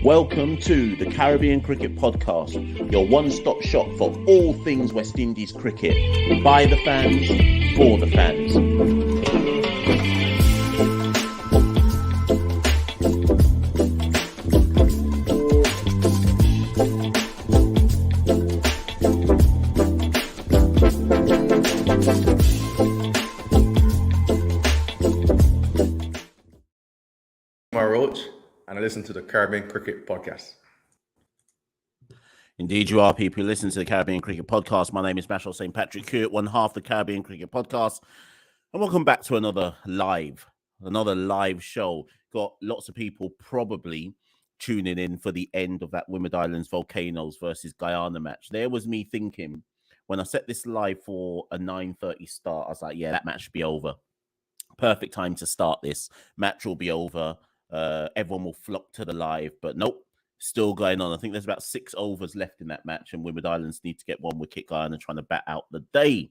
Welcome to the Caribbean Cricket Podcast, your one-stop shop for all things West Indies cricket. By the fans, for the fans. And I listen to the Caribbean Cricket Podcast. Indeed, you are, people who listen to the Caribbean Cricket Podcast. My name is Mashal St. Patrick Hewitt, one half the Caribbean Cricket Podcast. And welcome back to another live show. Got lots of people probably tuning in for the end of that Wimmera Islands Volcanoes versus Guyana match. There was me thinking, when I set this live for a 9:30 start, I was like, yeah, that match should be over. Perfect time to start this. Match will be over. Everyone will flock to the live, but nope, still going on. I think there's about 6 overs left in that match, and Wimmera Islands need to get 1 wicket. Guyana trying to bat out the day.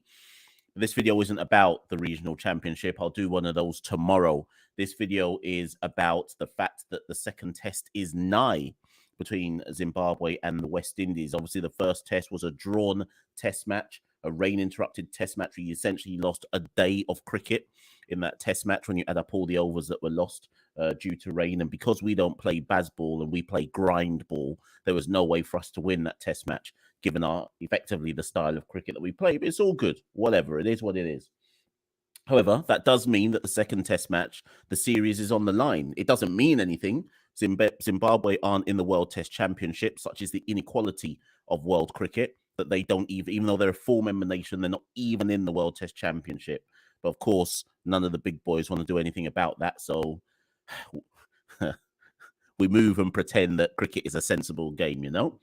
This video isn't about the regional championship. I'll do one of those tomorrow. This video is about the fact that the second test is nigh between Zimbabwe and the West Indies. Obviously, the first test was a drawn test match, a rain-interrupted test match where you essentially lost a day of cricket in that test match when you add up all the overs that were lost due to rain. And because we don't play baseball and we play grind ball, there was no way for us to win that test match, given our effectively the style of cricket that we play. But it's all good. Whatever. It is what it is. However, that does mean that the second test match, the series is on the line. It doesn't mean anything. Zimbabwe aren't in the World Test Championship, such as the inequality of world cricket, that they don't even though they're a full member nation, they're not even in the World Test Championship. But of course, none of the big boys want to do anything about that. So we move and pretend that cricket is a sensible game, you know?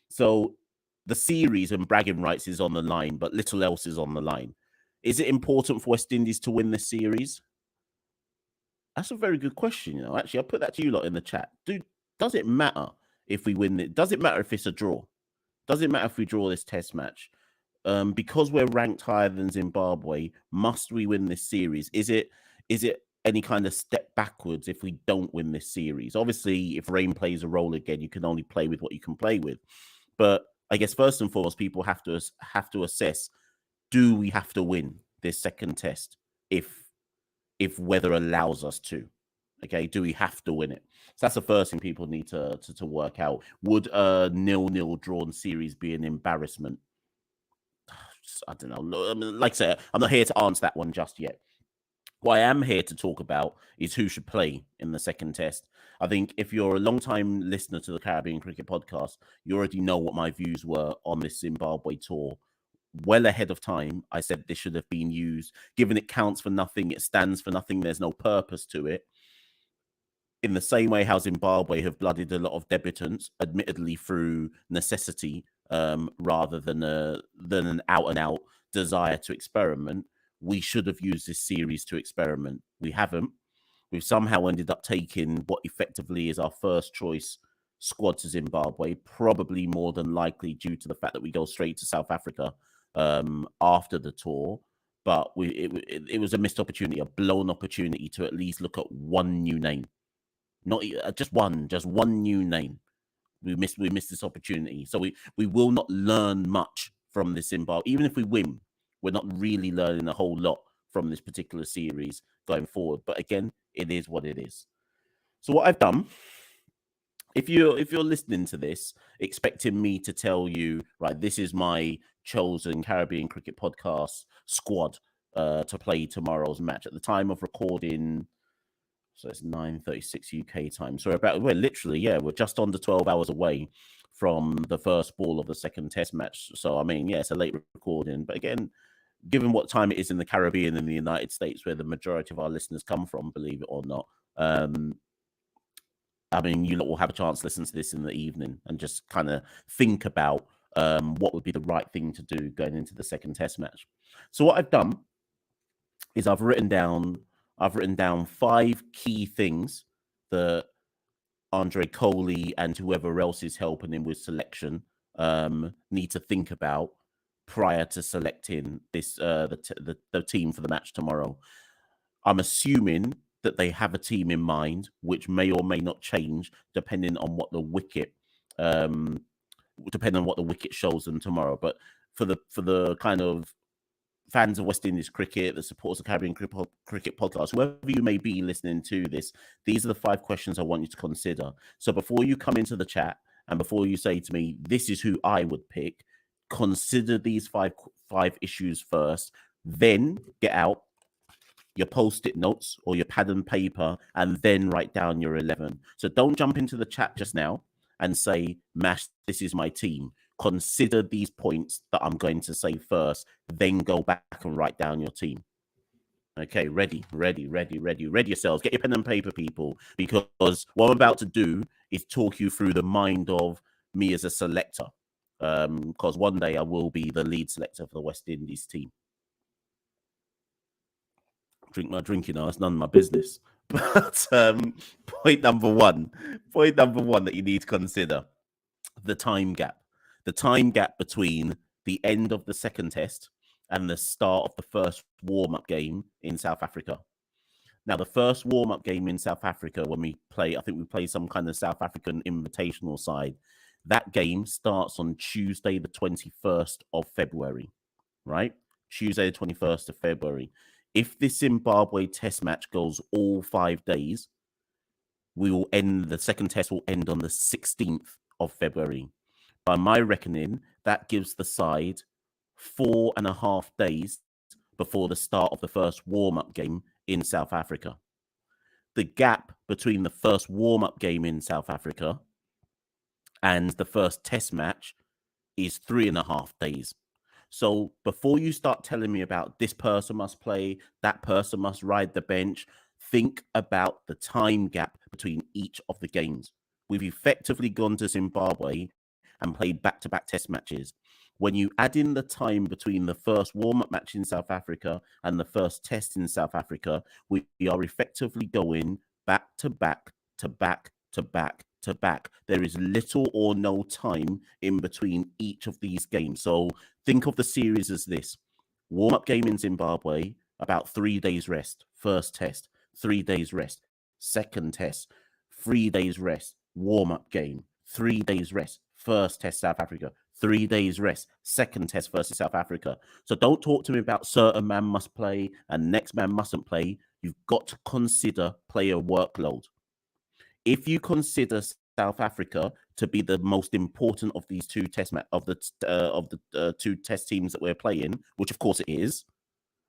So the series and bragging rights is on the line, but little else is on the line. Is it important for West Indies to win this series? That's a very good question, you know. Actually, I'll put that to you lot in the chat. Does it matter if we win it? Does it matter if it's a draw? Does it matter if we draw this test match? Because we're ranked higher than Zimbabwe, must we win this series? Is it any kind of step backwards if we don't win this series? Obviously, if rain plays a role again, you can only play with what you can play with. But I guess first and foremost, people have to assess: do we have to win this second test if weather allows us to? Okay, do we have to win it? So that's the first thing people need to work out. Would a 0-0 drawn series be an embarrassment? I don't know. Like I said, I'm not here to answer that one just yet. What I am here to talk about is who should play in the second test. I think if you're a long-time listener to the Caribbean Cricket Podcast, you already know what my views were on this Zimbabwe tour. Well ahead of time, I said this should have been used. Given it counts for nothing, it stands for nothing, there's no purpose to it. In the same way how Zimbabwe have blooded a lot of debutants, admittedly through necessity, rather than an out-and-out desire to experiment, we should have used this series to experiment. We haven't. We've somehow ended up taking what effectively is our first choice squad to Zimbabwe, probably more than likely due to the fact that we go straight to South Africa after the tour. But it was a missed opportunity, a blown opportunity to at least look at one new name. Not just one new name. We missed this opportunity. So we will not learn much from this Zimbabwe. Even if we win, we're not really learning a whole lot from this particular series going forward. But again, it is what it is. So what I've done, if you're listening to this, expecting me to tell you, right, this is my chosen Caribbean Cricket Podcast squad to play tomorrow's match. At the time of recording, so it's 9:36 UK time. So we're just under 12 hours away from the first ball of the second test match. So, I mean, yeah, it's a late recording. But again, given what time it is in the Caribbean and the United States, where the majority of our listeners come from, believe it or not, I mean, you lot will have a chance to listen to this in the evening and just kind of think about what would be the right thing to do going into the second test match. So what I've done is I've written down 5 key things that Andre Coley and whoever else is helping him with selection need to think about prior to selecting this the team for the match tomorrow. I'm assuming that they have a team in mind, which may or may not change depending on what the wicket, shows them tomorrow. But for the kind of fans of West Indies cricket, the supporters of Caribbean Cricket Podcast, whoever you may be listening to this, these are the 5 questions I want you to consider. So before you come into the chat and before you say to me, this is who I would pick, consider these five issues first, then get out your post-it notes or your pad and paper and then write down your 11. So don't jump into the chat just now and say, Mash, this is my team. Consider these points that I'm going to say first, then go back and write down your team. Okay, ready yourselves. Get your pen and paper, people, because what I'm about to do is talk you through the mind of me as a selector, because one day I will be the lead selector for the West Indies team. Drink my drink, it's none of my business. But point number one that you need to consider, the time gap between the end of the second test and the start of the first warm-up game in South Africa. Now, the first warm-up game in South Africa, when we play, I think we play some kind of South African invitational side. That game starts on Tuesday, the 21st of February, right? Tuesday, the 21st of February. If this Zimbabwe test match goes all 5 days, the second test will end on the 16th of February. By my reckoning, that gives the side 4.5 days before the start of the first warm-up game in South Africa. The gap between the first warm-up game in South Africa and the first test match is 3.5 days. So before you start telling me about this person must play, that person must ride the bench, think about the time gap between each of the games. We've effectively gone to Zimbabwe and played back-to-back test matches. When you add in the time between the first warm-up match in South Africa and the first test in South Africa, we are effectively going back-to-back to back to back to back. There is little or no time in between each of these games. So think of the series as this. Warm-up game in Zimbabwe, about 3 days rest. First test, 3 days rest. Second test, 3 days rest. Warm-up game, 3 days rest. First test, South Africa, 3 days rest. Second test versus South Africa. So don't talk to me about certain man must play and next man mustn't play. You've got to consider player workload. If you consider South Africa to be the most important of these two test two test teams that we're playing, which of course it is,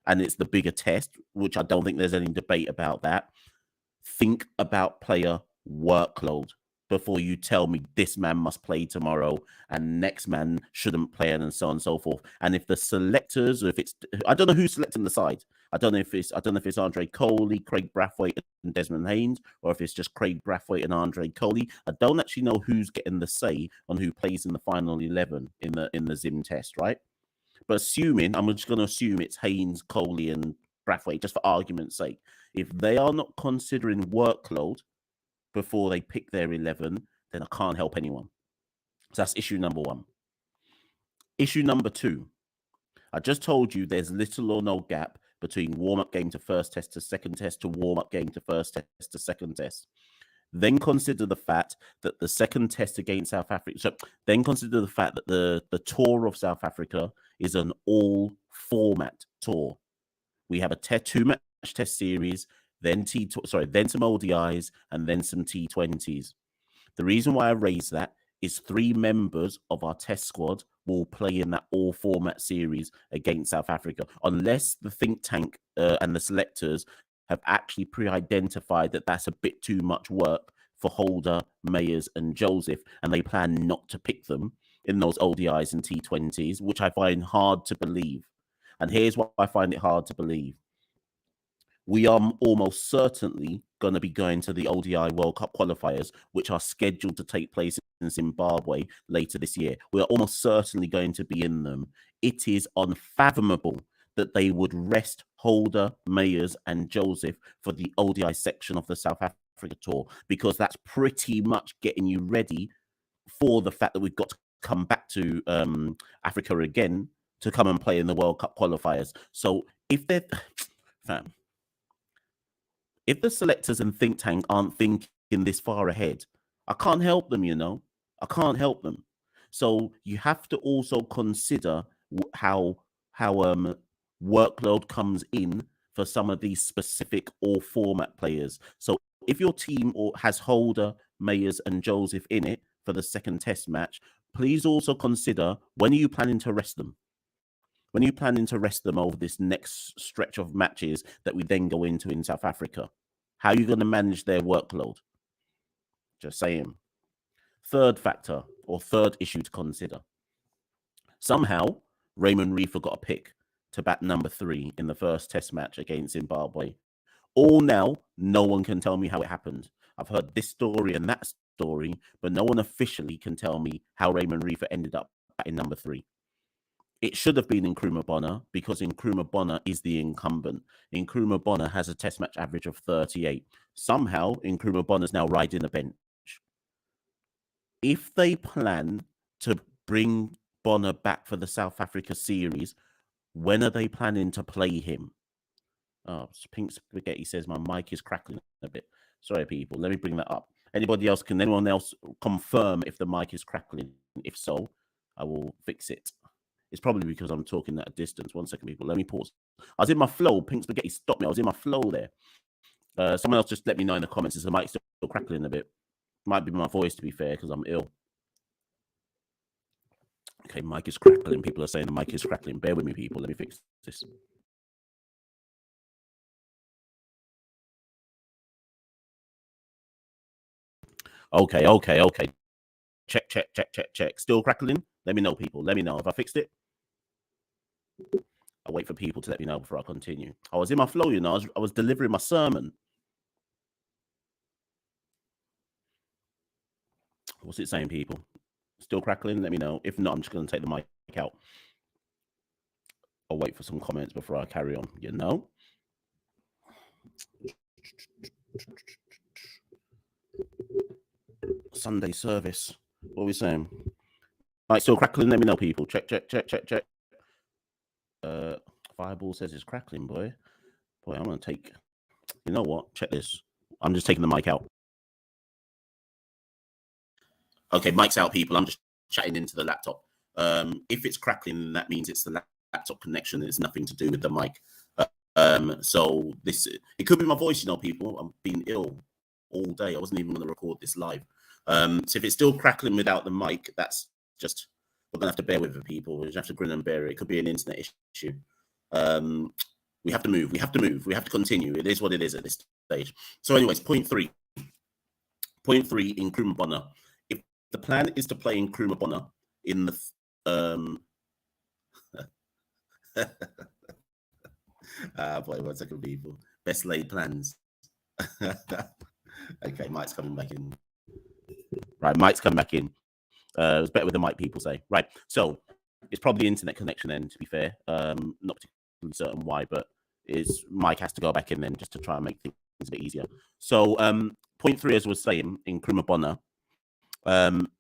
and it's the bigger test, which I don't think there's any debate about that. Think about player workload before you tell me this man must play tomorrow and next man shouldn't play, and so on and so forth. And if the selectors, or if it's, I don't know who's selecting the side. I don't know if it's Andre Coley, Craig Brathwaite, and Desmond Haynes, or if it's just Craig Brathwaite and Andre Coley. I don't actually know who's getting the say on who plays in the final 11 in the Zim test, right? But I'm just going to assume it's Haynes, Coley, and Brathwaite, just for argument's sake. If they are not considering workload before they pick their 11, then I can't help anyone. So that's issue number one. Issue number two, I just told you there's little or no gap between warm-up game to first test to second test to warm-up game to first test to second test. Then consider the fact that the second test against South Africa, so then consider the fact that the tour of South Africa is an all-format tour. We have a 2-match test series, then some ODIs, and then some T20s. The reason why I raise that is 3 members of our test squad will play in that all-format series against South Africa, unless the think tank and the selectors have actually pre-identified that that's a bit too much work for Holder, Mayers, and Joseph, and they plan not to pick them in those ODIs and T20s, which I find hard to believe. And here's why I find it hard to believe. We are almost certainly going to be going to the ODI World Cup qualifiers, which are scheduled to take place in Zimbabwe later this year. We are almost certainly going to be in them. It is unfathomable that they would rest Holder, Mayers, and Joseph for the ODI section of the South Africa tour, because that's pretty much getting you ready for the fact that we've got to come back to Africa again to come and play in the World Cup qualifiers. So if they're... If the selectors and think tank aren't thinking this far ahead, I can't help them, I can't help them. So you have to also consider how workload comes in for some of these specific all format players. So if your team has Holder, Mayers, and Joseph in it for the second test match, please also consider, when are you planning to rest them? When are you planning to rest them over this next stretch of matches that we then go into in South Africa? How are you going to manage their workload? Just saying. Third factor or third issue to consider. Somehow, Raymond Reefer got a pick to bat number 3 in the first test match against Zimbabwe. All now, no one can tell me how it happened. I've heard this story and that story, but no one officially can tell me how Raymond Reefer ended up batting number 3. It should have been Nkrumah Bonner, because Nkrumah Bonner is the incumbent. Nkrumah Bonner has a test match average of 38. Somehow, Nkrumah Bonner's now riding the bench. If they plan to bring Bonner back for the South Africa series, when are they planning to play him? Oh, Pink Spaghetti says my mic is crackling a bit. Sorry, people. Let me bring that up. Can anyone else confirm if the mic is crackling? If so, I will fix it. It's probably because I'm talking at a distance. 1 second, people. Let me pause. I was in my flow. Pink Spaghetti stopped me. I was in my flow there. Someone else just let me know in the comments. Is the mic still crackling a bit? Might be my voice, to be fair, because I'm ill. Okay, mic is crackling. People are saying the mic is crackling. Bear with me, people. Let me fix this. Okay. Check. Still crackling? Let me know, people. Let me know. Have I fixed it? I'll wait for people to let me know before I continue. I was in my flow, I was delivering my sermon. What's it saying, people? Still crackling? Let me know. If not, I'm just going to take the mic out. I'll wait for some comments before I carry on, Sunday service. What are we saying? All right, still crackling? Let me know, people. Check. Fireball says it's crackling, boy. I'm going to take... You know what? Check this. I'm just taking the mic out. Okay, mic's out, people. I'm just chatting into the laptop. If it's crackling, that means it's the laptop connection. It's nothing to do with the mic. So it could be my voice, people. I've been ill all day. I wasn't even going to record this live. So if it's still crackling without the mic, that's just... We're going to have to bear with it, people. We just have to grin and bear it. It could be an internet issue. We have to move. We have to continue. It is what it is at this stage. So anyways, point 3. Point 3 in Nkrumah Bonner. If the plan is to play Nkrumah Bonner in the... boy, 1 second, people. Best laid plans. Okay, Mike's coming back in. Right, Mike's coming back in. It was better with the mic, people say. Right, so it's probably internet connection then, to be fair. Not particularly certain why, but Mike has to go back in then just to try and make things a bit easier. So point 3, as I was saying, in Nkrumah Bonner,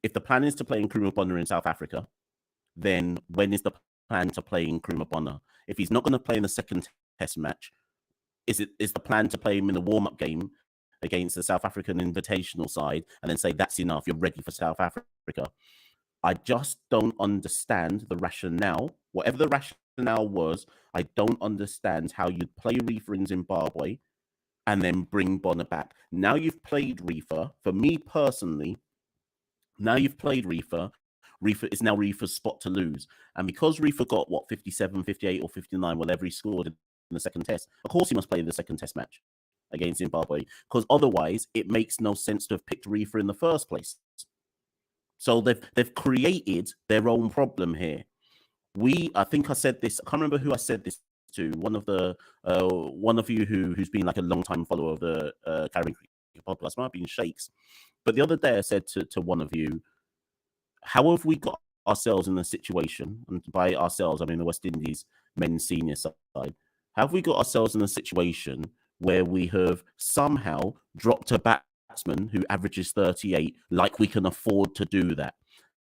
if the plan is to play Nkrumah Bonner in South Africa, then when is the plan to play Nkrumah Bonner? If he's not going to play in the second test match, is the plan to play him in the warm-up game against the South African Invitational side and then say, that's enough, you're ready for South Africa? I just don't understand the rationale. Whatever the rationale was, I don't understand how you'd play Reefer in Zimbabwe and then bring Bonner back. Now you've played Reefer. For me personally, now you've played Reefer. Reefer is now Reefer's spot to lose. And because Reefer got, 57, 58 or 59, whatever he scored in the second test, of course he must play the second test match against Zimbabwe, because otherwise it makes no sense to have picked Reefer in the first place. So they've created their own problem here. I think I said this, I can't remember who I said this to, one of you who's been like a long time follower of the Caribbean podcast, might have been Shakes. But the other day I said to one of you, how have we got ourselves in a situation, and by ourselves I mean the West Indies men's senior side, how have we got ourselves in a situation where we have somehow dropped a batsman who averages 38 like we can afford to do that?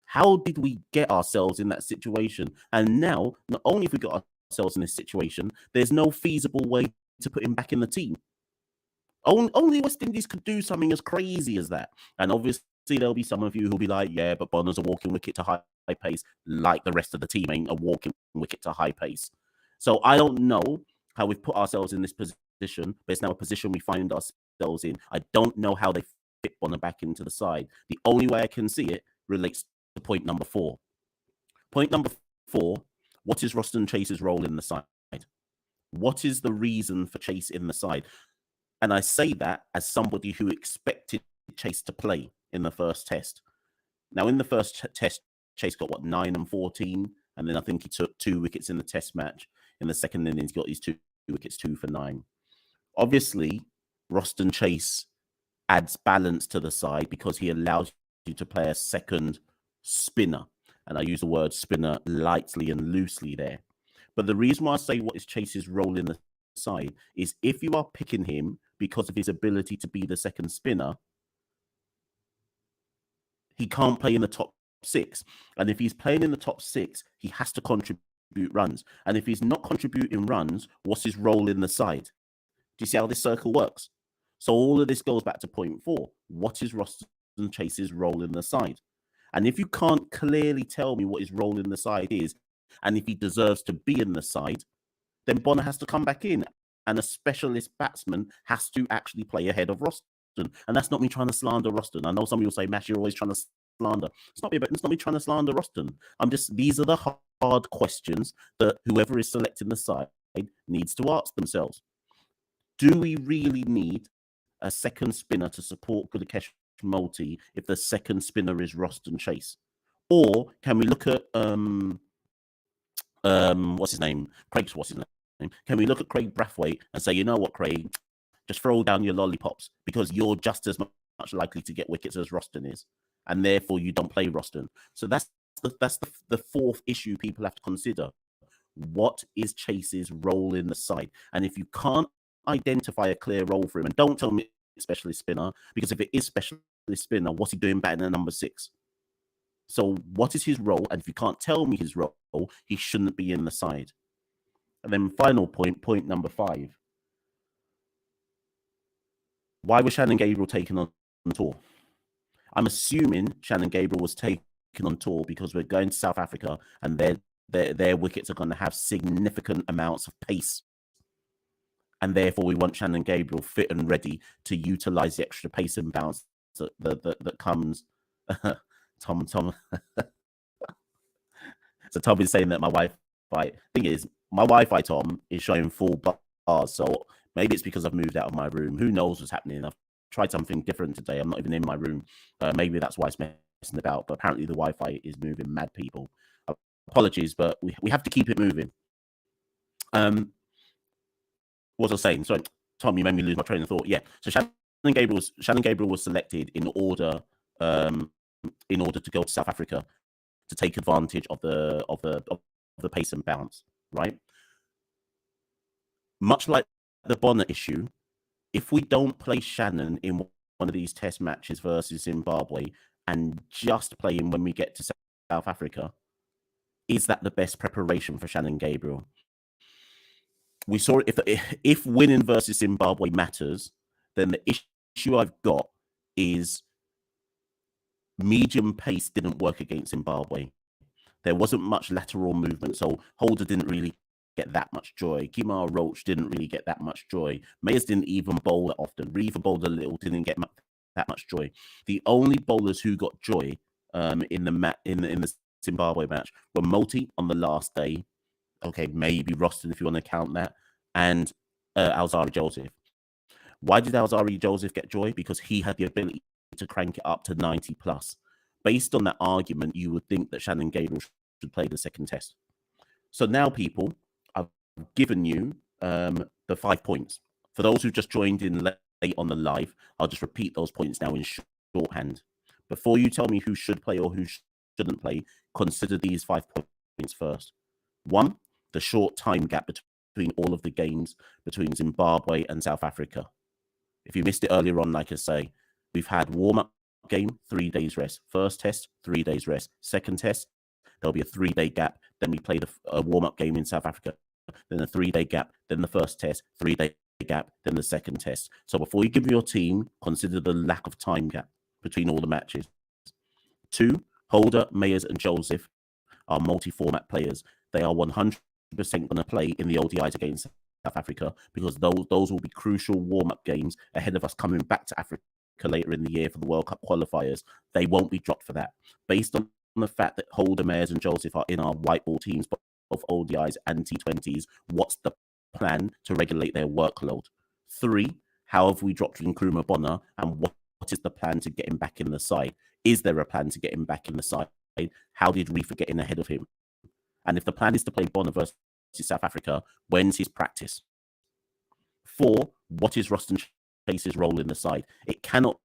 How did we get ourselves in that situation? And now, not only have we got ourselves in this situation, there's no feasible way to put him back in the team. Only West Indies could do something as crazy as that. And obviously, there'll be some of you who'll be like, yeah, but Bonner's a walking wicket to high pace, like the rest of the team ain't a walking wicket to high pace. So I don't know how we've put ourselves in this position, but it's now a position we find ourselves in. I don't know how they fit Bonner back into the side. The only way I can see it relates to point number 4. Point number 4, what is Roston Chase's role in the side? What is the reason for Chase in the side? And I say that as somebody who expected Chase to play in the first test. Now, in the first test, Chase got, 9 and 14? And then I think he took 2 wickets in the test match. In the second innings, he got his 2 wickets, 2 for 9. Obviously, Roston Chase adds balance to the side because he allows you to play a second spinner. And I use the word spinner lightly and loosely there. But the reason why I say what is Chase's role in the side is if you are picking him because of his ability to be the second spinner, he can't play in the top 6. And if he's playing in the top 6, he has to contribute runs. And if he's not contributing runs, what's his role in the side? Do you see how this circle works? So all of this goes back to point 4. What is Roston Chase's role in the side? And if you can't clearly tell me what his role in the side is, and if he deserves to be in the side, then Bonner has to come back in. And a specialist batsman has to actually play ahead of Roston. And that's not me trying to slander Roston. I know some of you will say, Mash, you're always trying to slander. It's not me trying to slander Roston. These are the hard questions that whoever is selecting the side needs to ask themselves. Do we really need a second spinner to support Gudakesh Moulty if the second spinner is Roston Chase? Or can we look at what's his name? Can we look at Craig Brathwaite and say, you know what, Craig, just throw down your lollipops because you're just as much likely to get wickets as Roston is, and therefore you don't play Roston. So that's the fourth issue people have to consider. What is Chase's role in the side? And if you can't identify a clear role for him, and don't tell me it's specialist spinner, because if it is specialist spinner, what's he doing batting at number 6? So what is his role? And if you can't tell me his role, he shouldn't be in the side. And then final point number 5. Why was Shannon Gabriel taken on tour? I'm assuming Shannon Gabriel was taken on tour because we're going to South Africa and their wickets are going to have significant amounts of pace. And therefore, we want Shannon Gabriel fit and ready to utilize the extra pace and bounce that comes. Tom. So Tom is saying that my Wi-Fi thing is my Wi-Fi, Tom, is showing full bars. So maybe it's because I've moved out of my room. Who knows what's happening? I've tried something different today. I'm not even in my room. Maybe that's why it's messing about. But apparently the Wi-Fi is moving mad, people. Apologies, but we have to keep it moving. What was I saying? Sorry, Tom, you made me lose my train of thought. Yeah. So Shannon Gabriel was selected in order to go to South Africa to take advantage of the pace and bounce, right? Much like the Bonner issue, if we don't play Shannon in one of these test matches versus Zimbabwe and just play him when we get to South Africa, is that the best preparation for Shannon Gabriel? We saw if winning versus Zimbabwe matters, then the issue I've got is medium pace didn't work against Zimbabwe. There wasn't much lateral movement, so Holder didn't really get that much joy. Kemar Roach didn't really get that much joy. Mayers didn't even bowl that often. Reaver bowled a little, didn't get that much joy. The only bowlers who got joy in the Zimbabwe match were Moulty on the last day. Okay, maybe Roston if you want to count that, and Alzari Joseph. Why did Alzari Joseph get joy? Because he had the ability to crank it up to 90 plus. Based on that argument, you would think that Shannon Gabriel should play the second test. So now, people, I've given you the 5 points. For those who just joined in late on the live, I'll just repeat those points now in shorthand. Before you tell me who should play or who shouldn't play, consider these 5 points first. 1, the short time gap between all of the games between Zimbabwe and South Africa. If you missed it earlier on, like I say, we've had warm-up game, 3 days rest. First test, 3 days rest. Second test, there'll be a 3-day gap. Then we play the warm-up game in South Africa. Then a 3-day gap. Then the first test, 3-day gap than the second test. So before you give your team, consider the lack of time gap between all the matches. 2, Holder, Mayers, and Joseph are multi-format players. They are 100% going to play in the ODIs against South Africa because those will be crucial warm-up games ahead of us coming back to Africa later in the year for the World Cup qualifiers. They won't be dropped for that. Based on the fact that Holder, Mayers, and Joseph are in our white ball teams, both ODIs and T20s, what's the plan to regulate their workload? 3, how have we dropped Nkrumah Bonner, and what is the plan to get him back in the side? Is there a plan to get him back in the side? How did Reefer get in ahead of him? And if the plan is to play Bonner versus South Africa, when's his practice? 4, what is Roston Chase's role in the side? It cannot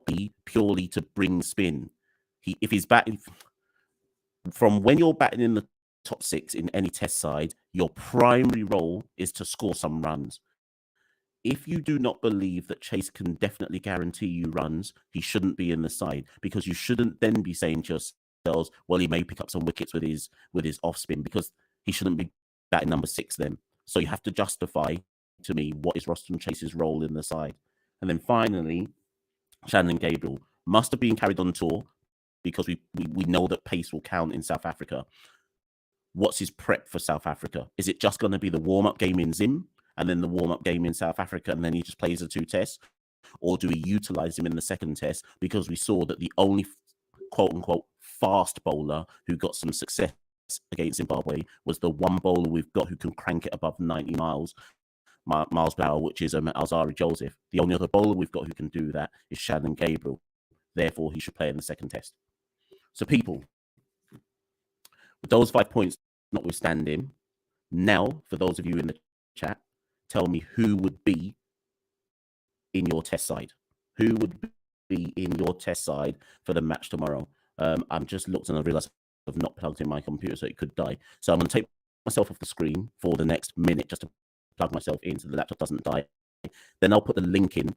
be purely to bring spin. If he's batting from when you're batting in the top 6 in any test side, your primary role is to score some runs. If you do not believe that Chase can definitely guarantee you runs, he shouldn't be in the side, because you shouldn't then be saying to yourselves, well, he may pick up some wickets with his off spin, because he shouldn't be batting number 6 then. So you have to justify to me what is Roston Chase's role in the side. And then finally, Shannon Gabriel must have been carried on tour because we know that pace will count in South Africa. What's his prep for South Africa? Is it just going to be the warm-up game in Zim and then the warm-up game in South Africa and then he just plays the 2 tests? Or do we utilize him in the second test? Because we saw that the only quote-unquote fast bowler who got some success against Zimbabwe was the one bowler we've got who can crank it above 90 miles per hour, which is Alzari Joseph. The only other bowler we've got who can do that is Shannon Gabriel. Therefore, he should play in the second test. So people, with those 5 points notwithstanding, now, for those of you in the chat, tell me who would be in your test side. Who would be in your test side for the match tomorrow? I'm just looked and I realized I've not plugged in my computer, so it could die. So I'm going to take myself off the screen for the next minute just to plug myself in so the laptop doesn't die. Then I'll put the link in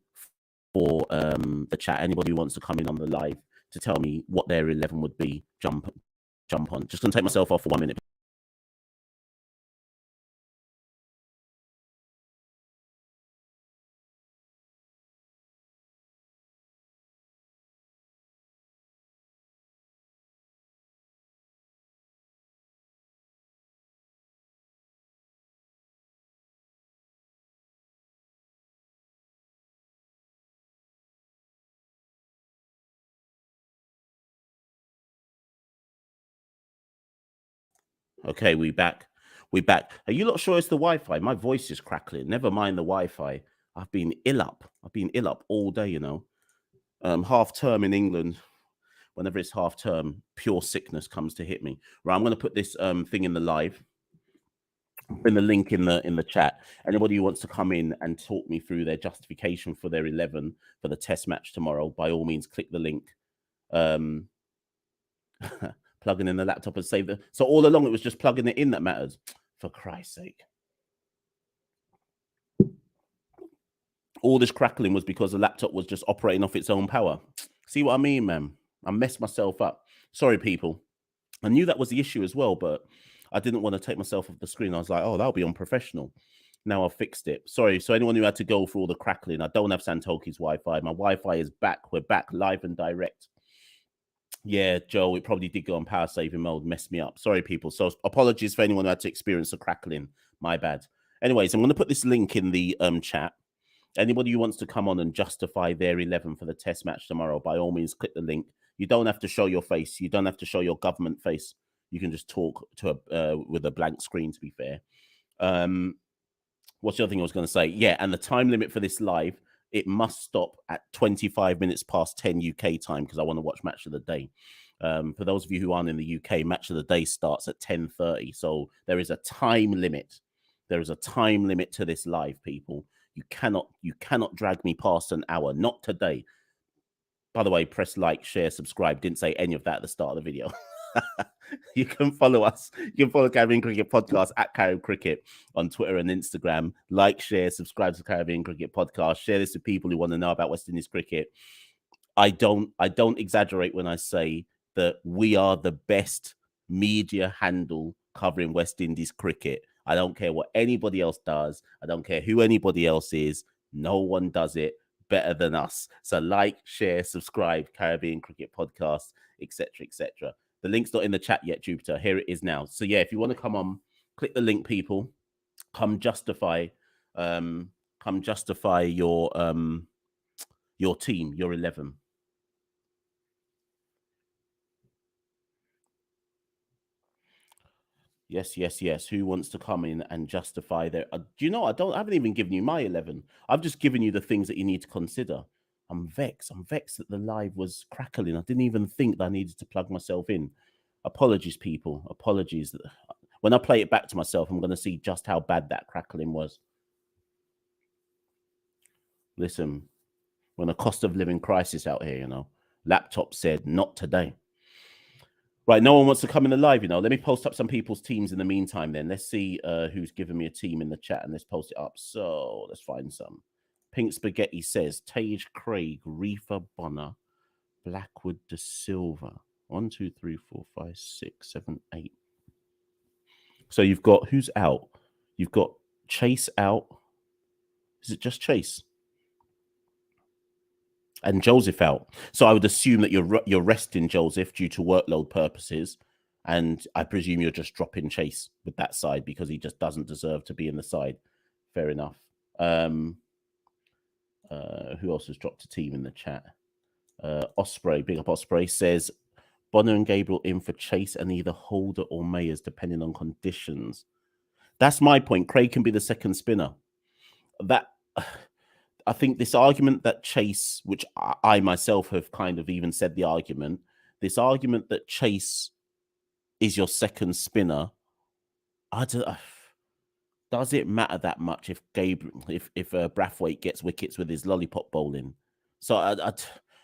for the chat. Anybody who wants to come in on the live to tell me what their 11 would be, jump on. Just going to take myself off for 1 minute. Okay, we back. Are you not sure it's the Wi-Fi? My voice is crackling. Never mind the Wi-Fi. I've been ill up all day, you know. Half term in England, whenever it's half term, pure sickness comes to hit me. Right, I'm going to put this thing in the live, in the link in the chat. Anybody who wants to come in and talk me through their justification for their 11 for the test match tomorrow, by all means, click the link. Plugging in the laptop and save the. So all along it was just plugging it in that matters. For Christ's sake. All this crackling was because the laptop was just operating off its own power. See what I mean, man? I messed myself up. Sorry, people. I knew that was the issue as well, but I didn't want to take myself off the screen. I was like, oh, that'll be unprofessional. Now I've fixed it. Sorry. So anyone who had to go through all the crackling, I don't have Santoki's Wi-Fi. My Wi-Fi is back. We're back live and direct. Yeah, Joe, it probably did go on power saving mode, messed me up. Sorry, people. So apologies for anyone who had to experience the crackling. My bad. Anyways, I'm going to put this link in the chat. Anybody who wants to come on and justify their 11 for the test match tomorrow, by all means, click the link. You don't have to show your face. You don't have to show your government face. You can just talk to with a blank screen, to be fair. What's the other thing I was going to say? Yeah, and the time limit for this live, it must stop at 25 minutes past 10 UK time because I want to watch Match of the Day. For those of you who aren't in the UK, Match of the Day starts at 10:30. So there is a time limit. There is a time limit to this live, people. You cannot drag me past an hour. Not today. By the way, press like, share, subscribe. Didn't say any of that at the start of the video. You can follow us. You can follow Caribbean Cricket Podcast at Carib Cricket on Twitter and Instagram. Like, share, subscribe to Caribbean Cricket Podcast. Share this with people who want to know about West Indies cricket. I don't exaggerate when I say that we are the best media handle covering West Indies cricket. I don't care what anybody else does. I don't care who anybody else is. No one does it better than us. So like, share, subscribe, Caribbean Cricket Podcast, etc., etc. The link's not in the chat yet, Jupiter. Here it is now. So yeah, if you want to come on, click the link, people. Come justify your team, your 11. Yes. Who wants to come in and justify their? Do you know? I haven't even given you my 11. I've just given you the things that you need to consider. I'm vexed that the live was crackling. I didn't even think that I needed to plug myself in. Apologies, people. Apologies. When I play it back to myself, I'm going to see just how bad that crackling was. Listen, when a cost of living crisis out here, laptop said not today. Right, no one wants to come in the live, Let me post up some people's teams in the meantime then. Let's see who's given me a team in the chat and let's post it up. So let's find some. Pink Spaghetti says Tage Craig, Reefer Bonner, Blackwood De Silva. 1, 2, 3, 4, 5, 6, 7, 8. So you've got who's out? You've got Chase out. Is it just Chase? And Joseph out. So I would assume that you're resting Joseph due to workload purposes. And I presume you're just dropping Chase with that side because he just doesn't deserve to be in the side. Fair enough. Who else has dropped a team in the chat? Osprey, big up Osprey, says Bonner and Gabriel in for Chase and either Holder or Mayers, depending on conditions. That's my point. Craig can be the second spinner. I think this argument that Chase, which I myself have kind of even said the argument, this argument that Chase is your second spinner, does it matter that much if Brathwaite gets wickets with his lollipop bowling? So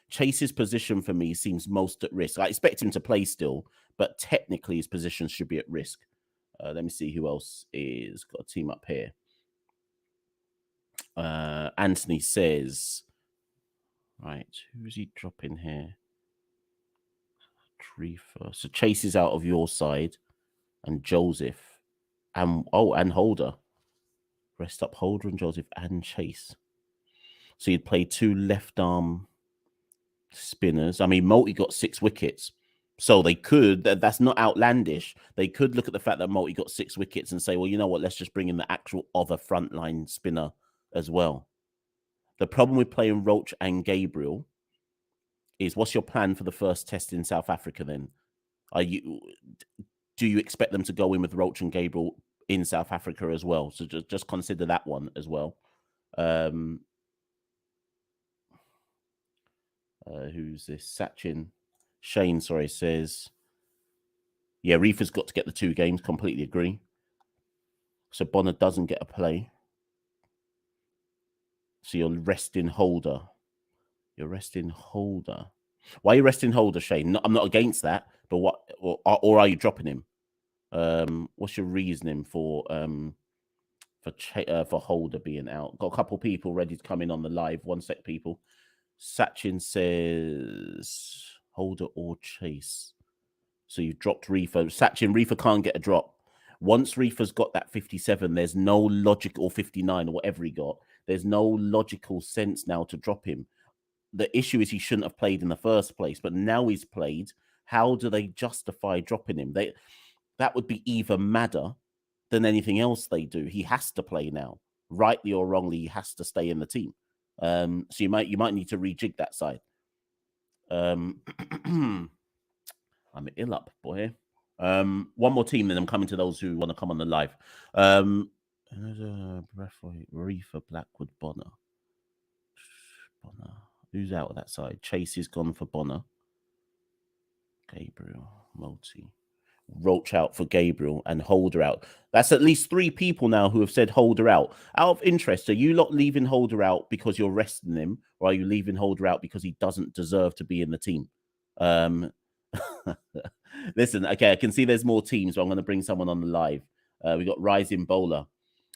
Chase's position for me seems most at risk. I expect him to play still, but technically his position should be at risk. Let me see who else is got a team up here. Anthony says, right, who's he dropping here? Treefer. So Chase is out of your side, and Joseph, and Holder. Rest up Holder and Joseph and Chase. So you'd play 2 left arm spinners. I mean, Multi got 6 wickets. So they could, that's not outlandish. They could look at the fact that Multi got 6 wickets and say, well, you know what, let's just bring in the actual other frontline spinner as well. The problem with playing Roach and Gabriel is, what's your plan for the first test in South Africa then? Do you expect them to go in with Roach and Gabriel in South Africa as well? So just consider that one as well. Who's this? Shane, sorry, says, yeah, Reefer's got to get the 2 games. Completely agree. So Bonner doesn't get a play. So you're resting Holder. Why are you resting Holder, Shane? I'm not against that, but what? Or are you dropping him? What's your reasoning for Holder being out? Got a couple people ready to come in on the live. One sec, people. Sachin says Holder or Chase. So you dropped Reefer. Sachin, Reefer can't get a drop. Once Reefer's got that 57, there's no logic, or 59 or whatever he got. There's no logical sense now to drop him. The issue is he shouldn't have played in the first place, but now he's played. How do they justify dropping him? That would be even madder than anything else they do. He has to play now, rightly or wrongly. He has to stay in the team. So you might need to rejig that side. I'm ill up, boy. One more team, then I'm coming to those who want to come on the live. Reefer, Blackwood, Bonner. Who's out of that side? Chase is gone for Bonner. Gabriel, Multi. Roach out for Gabriel and Holder out. That's at least 3 people now who have said Holder out. Out of interest, are you lot leaving Holder out because you're resting him, or are you leaving Holder out because he doesn't deserve to be in the team? Listen, okay, I can see there's more teams, so I'm going to bring someone on the live. We got Rising Bowler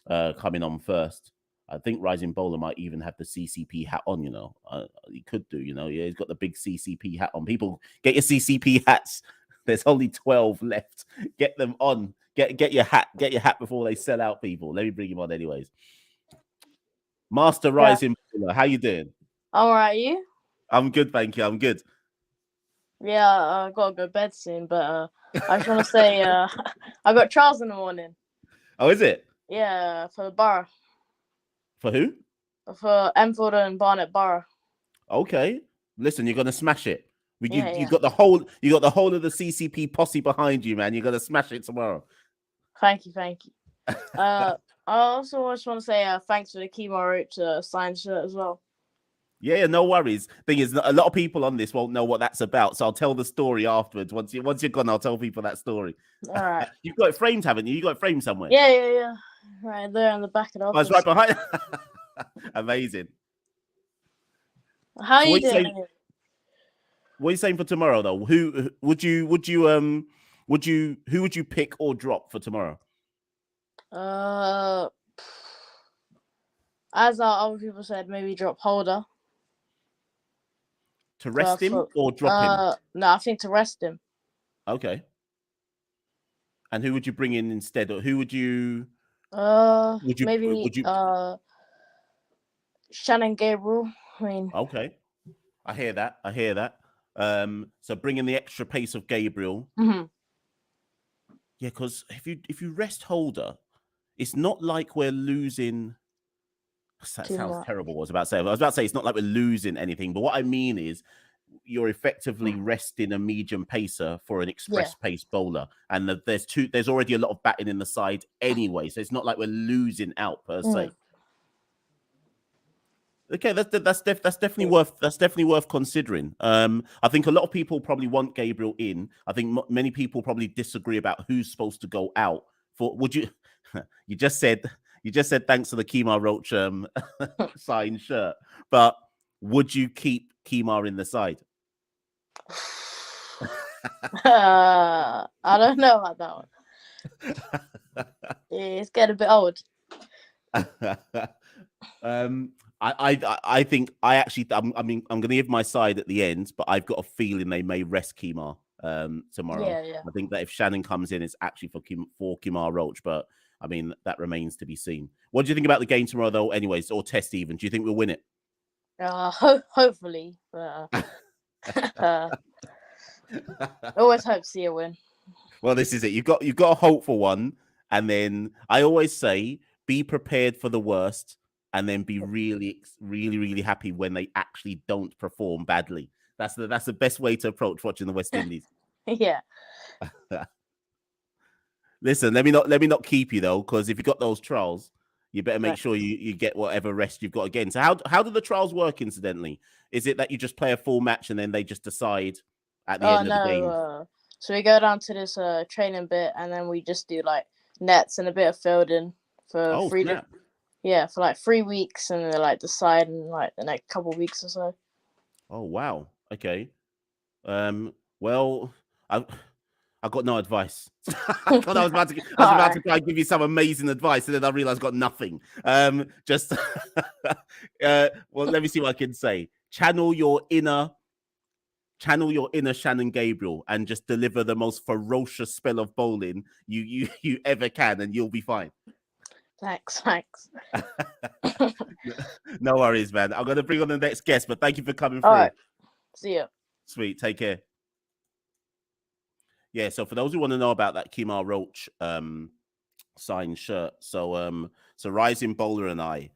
coming on first. I think Rising Bowler might even have the CCP hat on, he could do, yeah, he's got the big CCP hat on. People, get your CCP hats. There's only 12 left. Get them on. Get your hat before they sell out, people. Let me bring him on, anyways. Master Rising, how you doing? All right, you? I'm good, thank you. I'm good. Yeah, I gotta go to bed soon, but I just want to say I got trials in the morning. Oh, is it? Yeah, for the borough. For who? For Enfield and Barnet Borough. Okay. Listen, you're gonna smash it. You Yeah. got the whole of the CCP posse behind you, man. You're gonna smash it tomorrow. Thank you. I also just want to say thanks for the Kimo Roach signed shirt as well. Yeah, no worries. Thing is, a lot of people on this won't know what that's about, so I'll tell the story afterwards. Once you're gone, I'll tell people that story. All right. You've got it framed, haven't you? You got it framed somewhere. Yeah. Right there on the back of the office. Oh, it's right behind. Amazing. How are you doing? What are you saying for tomorrow, though? Who would you pick or drop for tomorrow? As our other people said, maybe drop Holder. To rest him or drop him? No, I think to rest him. Okay. And who would you bring in instead? Or who would you? Maybe Shannon Gabriel. I mean. Okay. I hear that. So bring in the extra pace of Gabriel. Mm-hmm. Yeah, because if you rest Holder, it's not like we're losing. That sounds terrible. I was about to say it's not like we're losing anything, but what I mean is you're effectively resting a medium pacer for an express pace bowler, and there's already a lot of batting in the side anyway, so it's not like we're losing out per se. Okay, that's definitely worth considering. I think a lot of people probably want Gabriel in. I think many people probably disagree about who's supposed to go out. Would you? You just said thanks to the Kemar Roach signed shirt, but would you keep Kemar in the side? I don't know about that one. It's getting a bit old. I think I'm going to give my side at the end, but I've got a feeling they may rest Kemar tomorrow. Yeah. I think that if Shannon comes in, it's actually for Kemar Roach, but I mean that remains to be seen. What do you think about the game tomorrow, though? Anyways, or test even? Do you think we'll win it? Hopefully. Always hope to see a win. Well, this is it. You've got a hope for one, and then I always say be prepared for the worst. And then be really, really, really happy when they actually don't perform badly. That's the best way to approach watching the West Indies. Yeah. Listen, let me not keep you though, because if you got those trials, you better make sure you get whatever rest you've got again. So how do the trials work? Incidentally, is it that you just play a full match and then they just decide at the end of the game? So we go down to this training bit, and then we just do like nets and a bit of fielding for 3 days. Yeah, for like 3 weeks, and then like decide in like the next couple of weeks or so. Oh wow! Okay. Well, I got no advice. I was about to try and give you some amazing advice, and then I realized I got nothing. Well, let me see what I can say. Channel your inner Shannon Gabriel and just deliver the most ferocious spell of bowling you ever can, and you'll be fine. Thanks. No worries, man. I'm going to bring on the next guest, but thank you for coming through. All right. See ya. Sweet. Take care. Yeah, so for those who want to know about that Kemar Roach signed shirt, so Rising Bowler and I,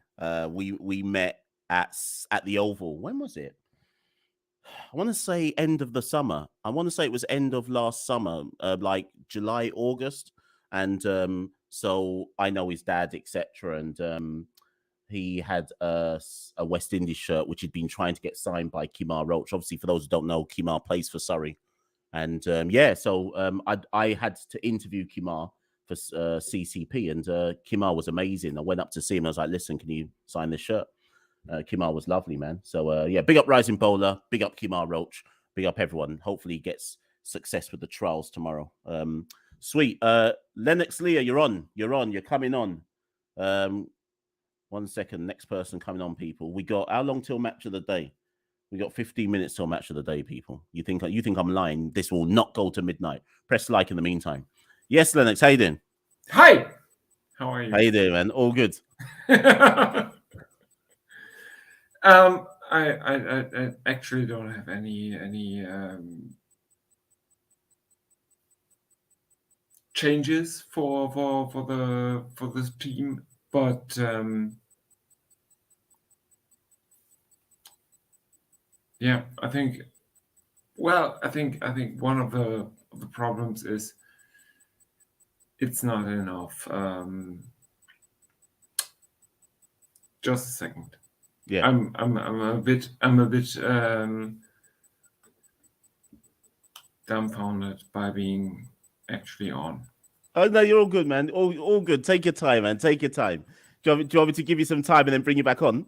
we met at the Oval. When was it? I want to say end of the summer. I want to say it was end of last summer, like July, August. And so I know his dad, etc. And he had a West Indies shirt, which he'd been trying to get signed by Kemar Roach. Obviously, for those who don't know, Kemar plays for Surrey. And I had to interview Kemar for CCP, and Kemar was amazing. I went up to see him. I was like, listen, can you sign this shirt? Kemar was lovely, man. So, big up Rising Bowler, big up Kemar Roach, big up everyone. Hopefully he gets success with the trials tomorrow. Sweet. Lennox Leah, you're on. You're coming on. 1 second. Next person coming on, people. We got how long till match of the day? We got 15 minutes till match of the day, people. You think I'm lying? This will not go to midnight. Press like in the meantime. Yes, Lennox, how you doing? Hi. How are you? How you doing, man? All good. I actually don't have any changes for this team, but yeah, I think one of the problems is it's not enough. Just a second. Yeah. I'm a bit dumbfounded by being actually on. Oh no, you're all good, man. All good. Take your time, man. Take your time. Do you want me to give you some time and then bring you back on?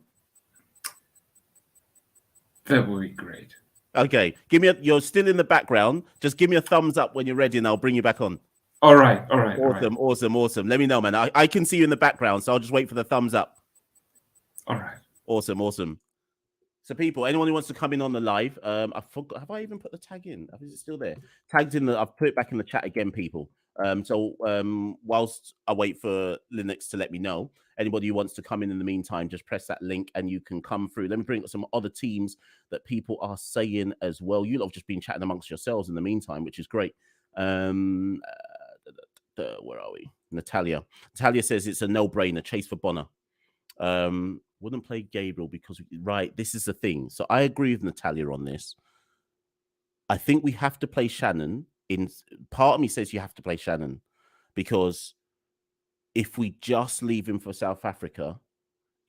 That would be great. Okay. You're still in the background. Just give me a thumbs up when you're ready and I'll bring you back on. All right. Awesome. Let me know, man. I can see you in the background, so I'll just wait for the thumbs up. All right. Awesome. So, people, anyone who wants to come in on the live, I forgot. Have I even put the tag in? Is it still there? Tagged in. I've put it back in the chat again, people. Whilst I wait for Linux to let me know, anybody who wants to come in the meantime, just press that link and you can come through. Let me bring up some other teams that people are saying as well. You lot have just been chatting amongst yourselves in the meantime, which is great. Where are we? Natalia says it's a no-brainer. Chase for Bonner. Wouldn't play Gabriel because this is the thing. So I agree with Natalia on this. I think we have to play Shannon. Part of me says you have to play Shannon because if we just leave him for South Africa,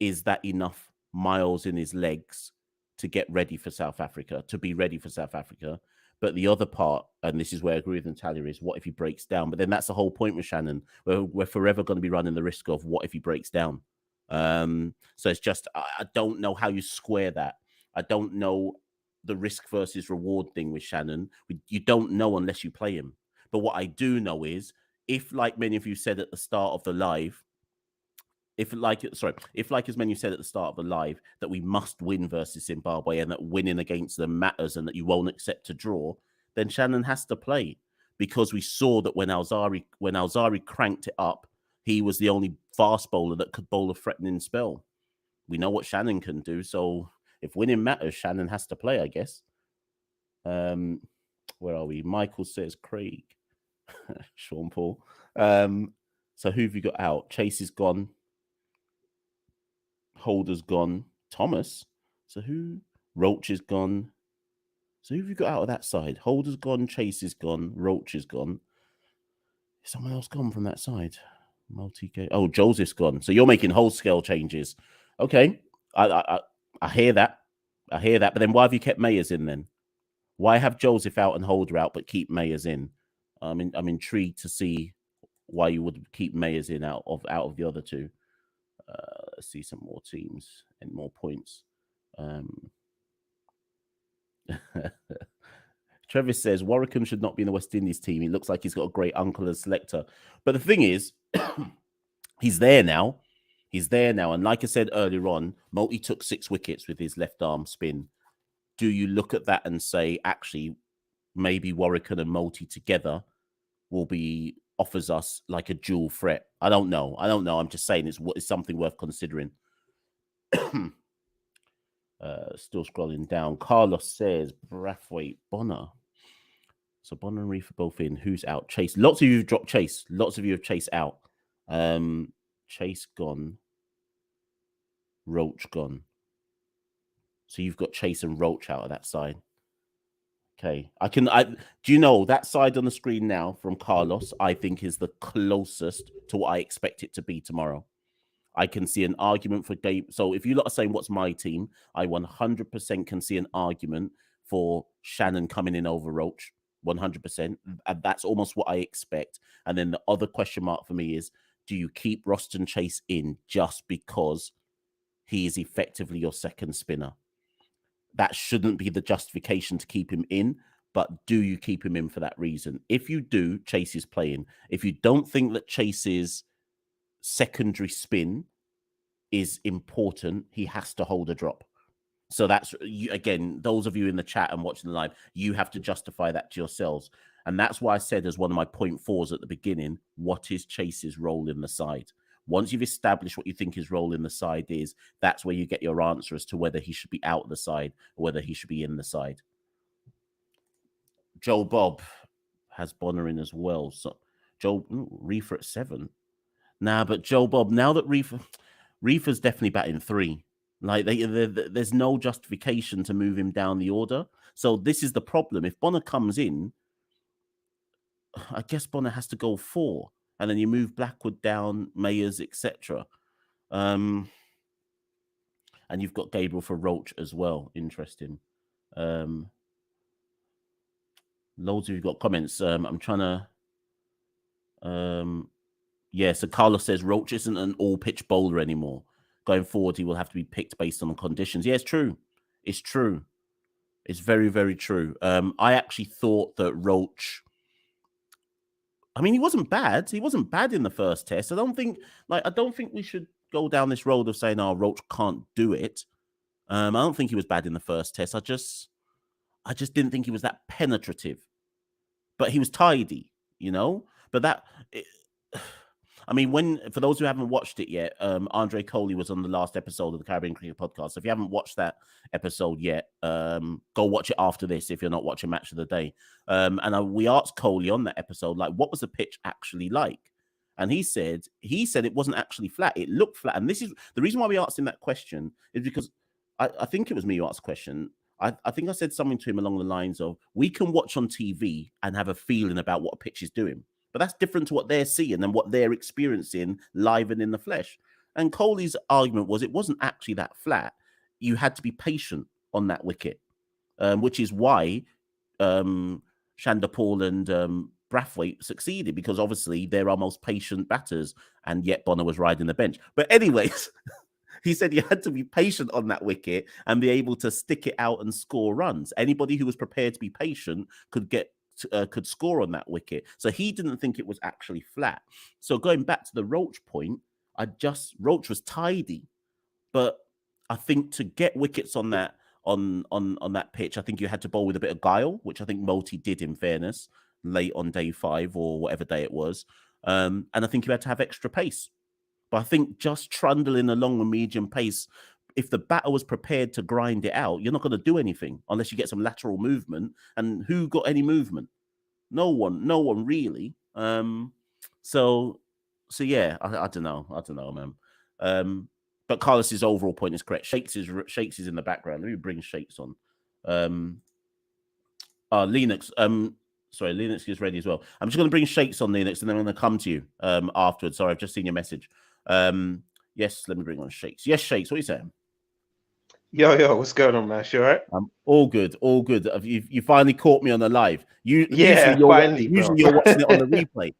is that enough miles in his legs to get ready for South Africa, to be ready for South Africa? But the other part, and this is where I agree with Natalia, is what if he breaks down? But then that's the whole point with Shannon. We're forever going to be running the risk of what if he breaks down. So it's just I don't know how you square that. I don't know the risk versus reward thing with Shannon. You don't know unless you play him. But what I do know is if, like many of you said at the start of the live, if as many said at the start of the live, that we must win versus Zimbabwe and that winning against them matters and that you won't accept a draw, then Shannon has to play because we saw that when Alzari cranked it up, he was the only fast bowler that could bowl a threatening spell. We know what Shannon can do, so if winning matters, Shannon has to play, I guess. Where are we? Michael says Craig. Sean Paul. So who have you got out? Chase is gone. Holder's gone. Thomas. So who? Roach is gone. So who have you got out of that side? Holder's gone. Chase is gone. Roach is gone. Is someone else gone from that side? Multi-game. Oh, Joseph's gone. So you're making whole scale changes. Okay. I hear that. But then why have you kept Mayers in then? Why have Joseph out and Holder out, but keep Mayers in? I'm intrigued to see why you would keep Mayers in out of the other two. Let's see some more teams and more points. Travis says Warwickman should not be in the West Indies team. He looks like he's got a great uncle as selector. But the thing is, he's there now. And like I said earlier on, Multi took 6 wickets with his left arm spin. Do you look at that and say, actually, maybe Warwickman and Multi together offers us like a dual threat? I don't know. I'm just saying it's something worth considering. Still scrolling down. Carlos says Brathwaite, Bonner. So Bonner and Reef are both in. Who's out? Chase. Lots of you have dropped Chase. Lots of you have Chase out. Chase gone. Roach gone. So you've got Chase and Roach out of that side. Okay. Do you know that side on the screen now from Carlos, I think is the closest to what I expect it to be tomorrow. I can see an argument for Gabe. So if you lot are saying what's my team, I 100% can see an argument for Shannon coming in over Roach. 100%. And that's almost what I expect. And then the other question mark for me is, do you keep Roston Chase in just because he is effectively your second spinner? That shouldn't be the justification to keep him in, but do you keep him in for that reason? If you do, Chase is playing. If you don't think that Chase's secondary spin is important, he has to hold a drop. So that's, again, those of you in the chat and watching the live, you have to justify that to yourselves. And that's why I said as one of my point fours at the beginning, what is Chase's role in the side? Once you've established what you think his role in the side is, that's where you get your answer as to whether he should be out of the side or whether he should be in the side. Joe Bob has Bonner in as well. So Reefer at 7. Nah, but Joe Bob, now that Reefer's definitely batting 3. Like there's no justification to move him down the order. So this is the problem. If Bonner comes in, I guess Bonner has to go 4, and then you move Blackwood down, Mayers, etc. And you've got Gabriel for Roach as well. Interesting. Loads of you got comments. I'm trying to. Yeah, so Carlos says Roach isn't an all-pitch bowler anymore. Going forward, he will have to be picked based on the conditions. Yeah, it's true. It's true. It's very, very true. I actually thought that Roach. I mean, he wasn't bad. He wasn't bad in the first test. I don't think we should go down this road of saying, "Oh, Roach can't do it." I don't think he was bad in the first test. I just didn't think he was that penetrative. But he was tidy, you know. But I mean, for those who haven't watched it yet, Andre Coley was on the last episode of the Caribbean Cricket Podcast. So if you haven't watched that episode yet, go watch it after this if you're not watching Match of the Day. We asked Coley on that episode, like, what was the pitch actually like? And he said it wasn't actually flat. It looked flat. And this is the reason why we asked him that question is because I think it was me who asked the question. I think I said something to him along the lines of, we can watch on TV and have a feeling about what a pitch is doing. But that's different to what they're seeing and what they're experiencing live and in the flesh. And Coley's argument was it wasn't actually that flat. You had to be patient on that wicket, which is why Chanderpaul and Brathwaite succeeded, because obviously they're our most patient batters, and yet Bonner was riding the bench. But anyways, he said you had to be patient on that wicket and be able to stick it out and score runs. Anybody who was prepared to be patient could score on that wicket. So he didn't think it was actually flat. So going back to the Roach point, Roach was tidy, but I think to get wickets on that that pitch, I think you had to bowl with a bit of guile, which I think Moti did, in fairness, late on day 5 or whatever day it was. And I think you had to have extra pace. But I think just trundling along with medium pace, if the batter was prepared to grind it out, you're not going to do anything unless you get some lateral movement. And who got any movement? No one really. So yeah, I don't know, man. But Carlos's overall point is correct. Shakes is in the background. Let me bring Shakes on. Linux. Sorry, Linux is ready as well. I'm just going to bring Shakes on, Linux, and then I'm going to come to you afterwards. Sorry, I've just seen your message. Yes, let me bring on Shakes. Yes, Shakes, what are you saying? Yo, what's going on, Mash? You all right? All good. You finally caught me on the live. Usually you're watching it on the replay.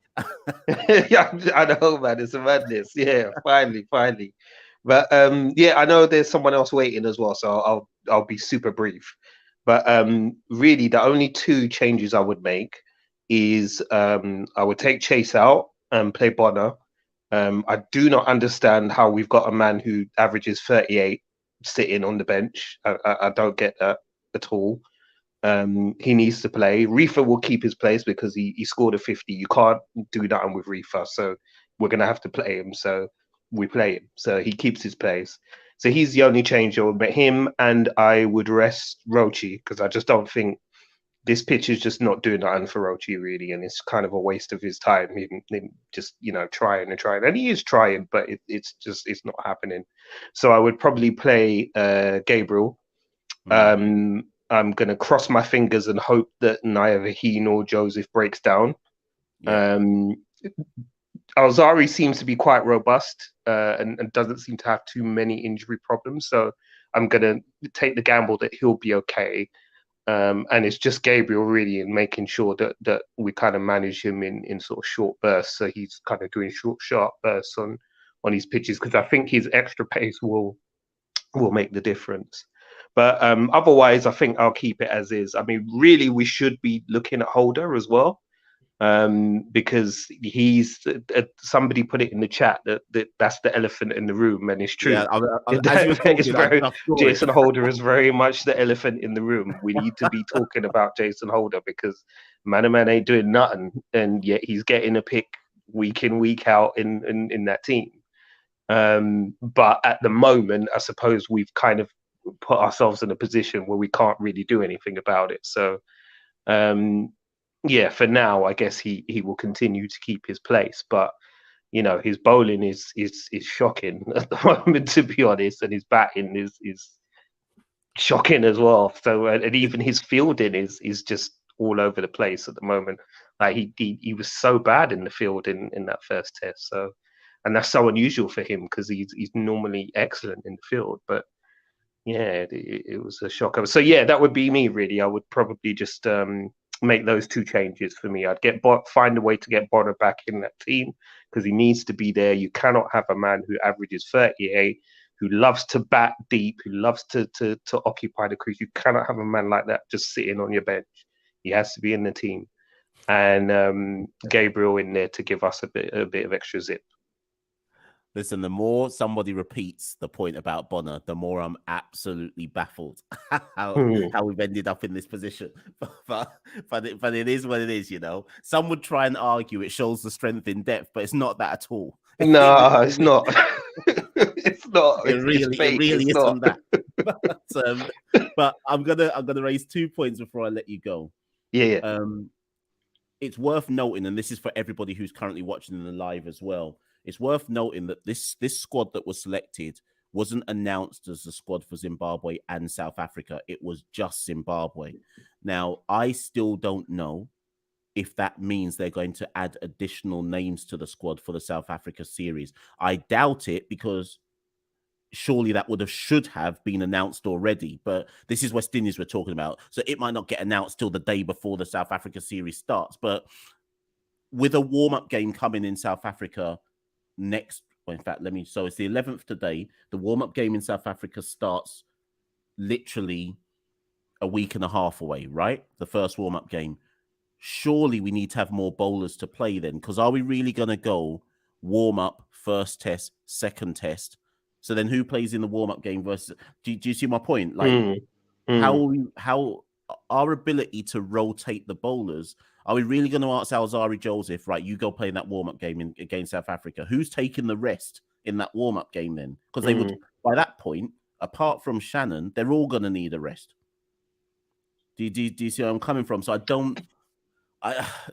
Yeah, I know, man. It's a madness. Yeah, finally. But yeah, I know there's someone else waiting as well, so I'll be super brief. But really, the only 2 changes I would make is I would take Chase out and play Bonner. I do not understand how we've got a man who averages 38 sitting on the bench. I don't get that at all. He needs to play. Reefer will keep his place because he scored a 50. You can't do that with Reefer, so we're going to have to play him. So we play him. So he keeps his place. So he's the only change I would make him, and I would rest Rochi because I just don't think this pitch is just not doing nothing for Rochi, really, and it's kind of a waste of his time. Him just, trying, and he is trying, but it's not happening. So I would probably play Gabriel. I'm gonna cross my fingers and hope that neither he nor Joseph breaks down. Yeah. Alzari seems to be quite robust and doesn't seem to have too many injury problems. So I'm gonna take the gamble that he'll be okay. And it's just Gabriel really in making sure that we kind of manage him in sort of short bursts. So he's kind of doing short, sharp bursts on his pitches, because I think his extra pace will make the difference. But otherwise, I think I'll keep it as is. I mean, really, we should be looking at Holder as well. because he's somebody put it in the chat that's the elephant in the room, and it's true. Yeah, as you were talking, Jason Holder is very much the elephant in the room. We need to be talking about Jason Holder because man ain't doing nothing, and yet he's getting a pick week in, week out in that team. But at the moment, I suppose we've kind of put ourselves in a position where we can't really do anything about it. So yeah, for now, I guess he will continue to keep his place, but you know, his bowling is shocking at the moment, to be honest, and his batting is shocking as well. So, and even his fielding is just all over the place at the moment. Like he was so bad in the field in that first test. So, and that's so unusual for him because he's normally excellent in the field. But yeah, it was a shocker. So yeah, that would be me really. I would probably just make those two changes for me. I'd find a way to get Bonner back in that team because he needs to be there. You cannot have a man who averages 38, who loves to bat deep, who loves to occupy the crease. You cannot have a man like that just sitting on your bench. He has to be in the team, and Gabriel in there to give us a bit of extra zip. Listen, the more somebody repeats the point about Bonner, the more I'm absolutely baffled how we've ended up in this position. But it is what it is, you know. Some would try and argue it shows the strength in depth, but it's not that at all. No, it's not. It's not. It really isn't that. But I'm gonna raise 2 points before I let you go. Yeah. It's worth noting, and this is for everybody who's currently watching in the live as well. It's worth noting that this squad that was selected wasn't announced as the squad for Zimbabwe and South Africa. It was just Zimbabwe. Now, I still don't know if that means they're going to add additional names to the squad for the South Africa series. I doubt it because surely that should have been announced already. But this is West Indies we're talking about. So it might not get announced till the day before the South Africa series starts. But with a warm-up game coming in South Africa, so it's the 11th today. The warm-up game in South Africa starts literally a week and a half away, right? The first warm-up game. Surely we need to have more bowlers to play then, because are we really going to go warm-up, first test, second test? So then who plays in the warm-up game versus... Do you see my point? Like, how our ability to rotate the bowlers... Are we really going to ask Alzari Joseph, right, you go play in that warm-up game against South Africa? Who's taking the rest in that warm-up game then? Because they would, by that point, apart from Shannon, they're all going to need a rest. Do you see where I'm coming from? So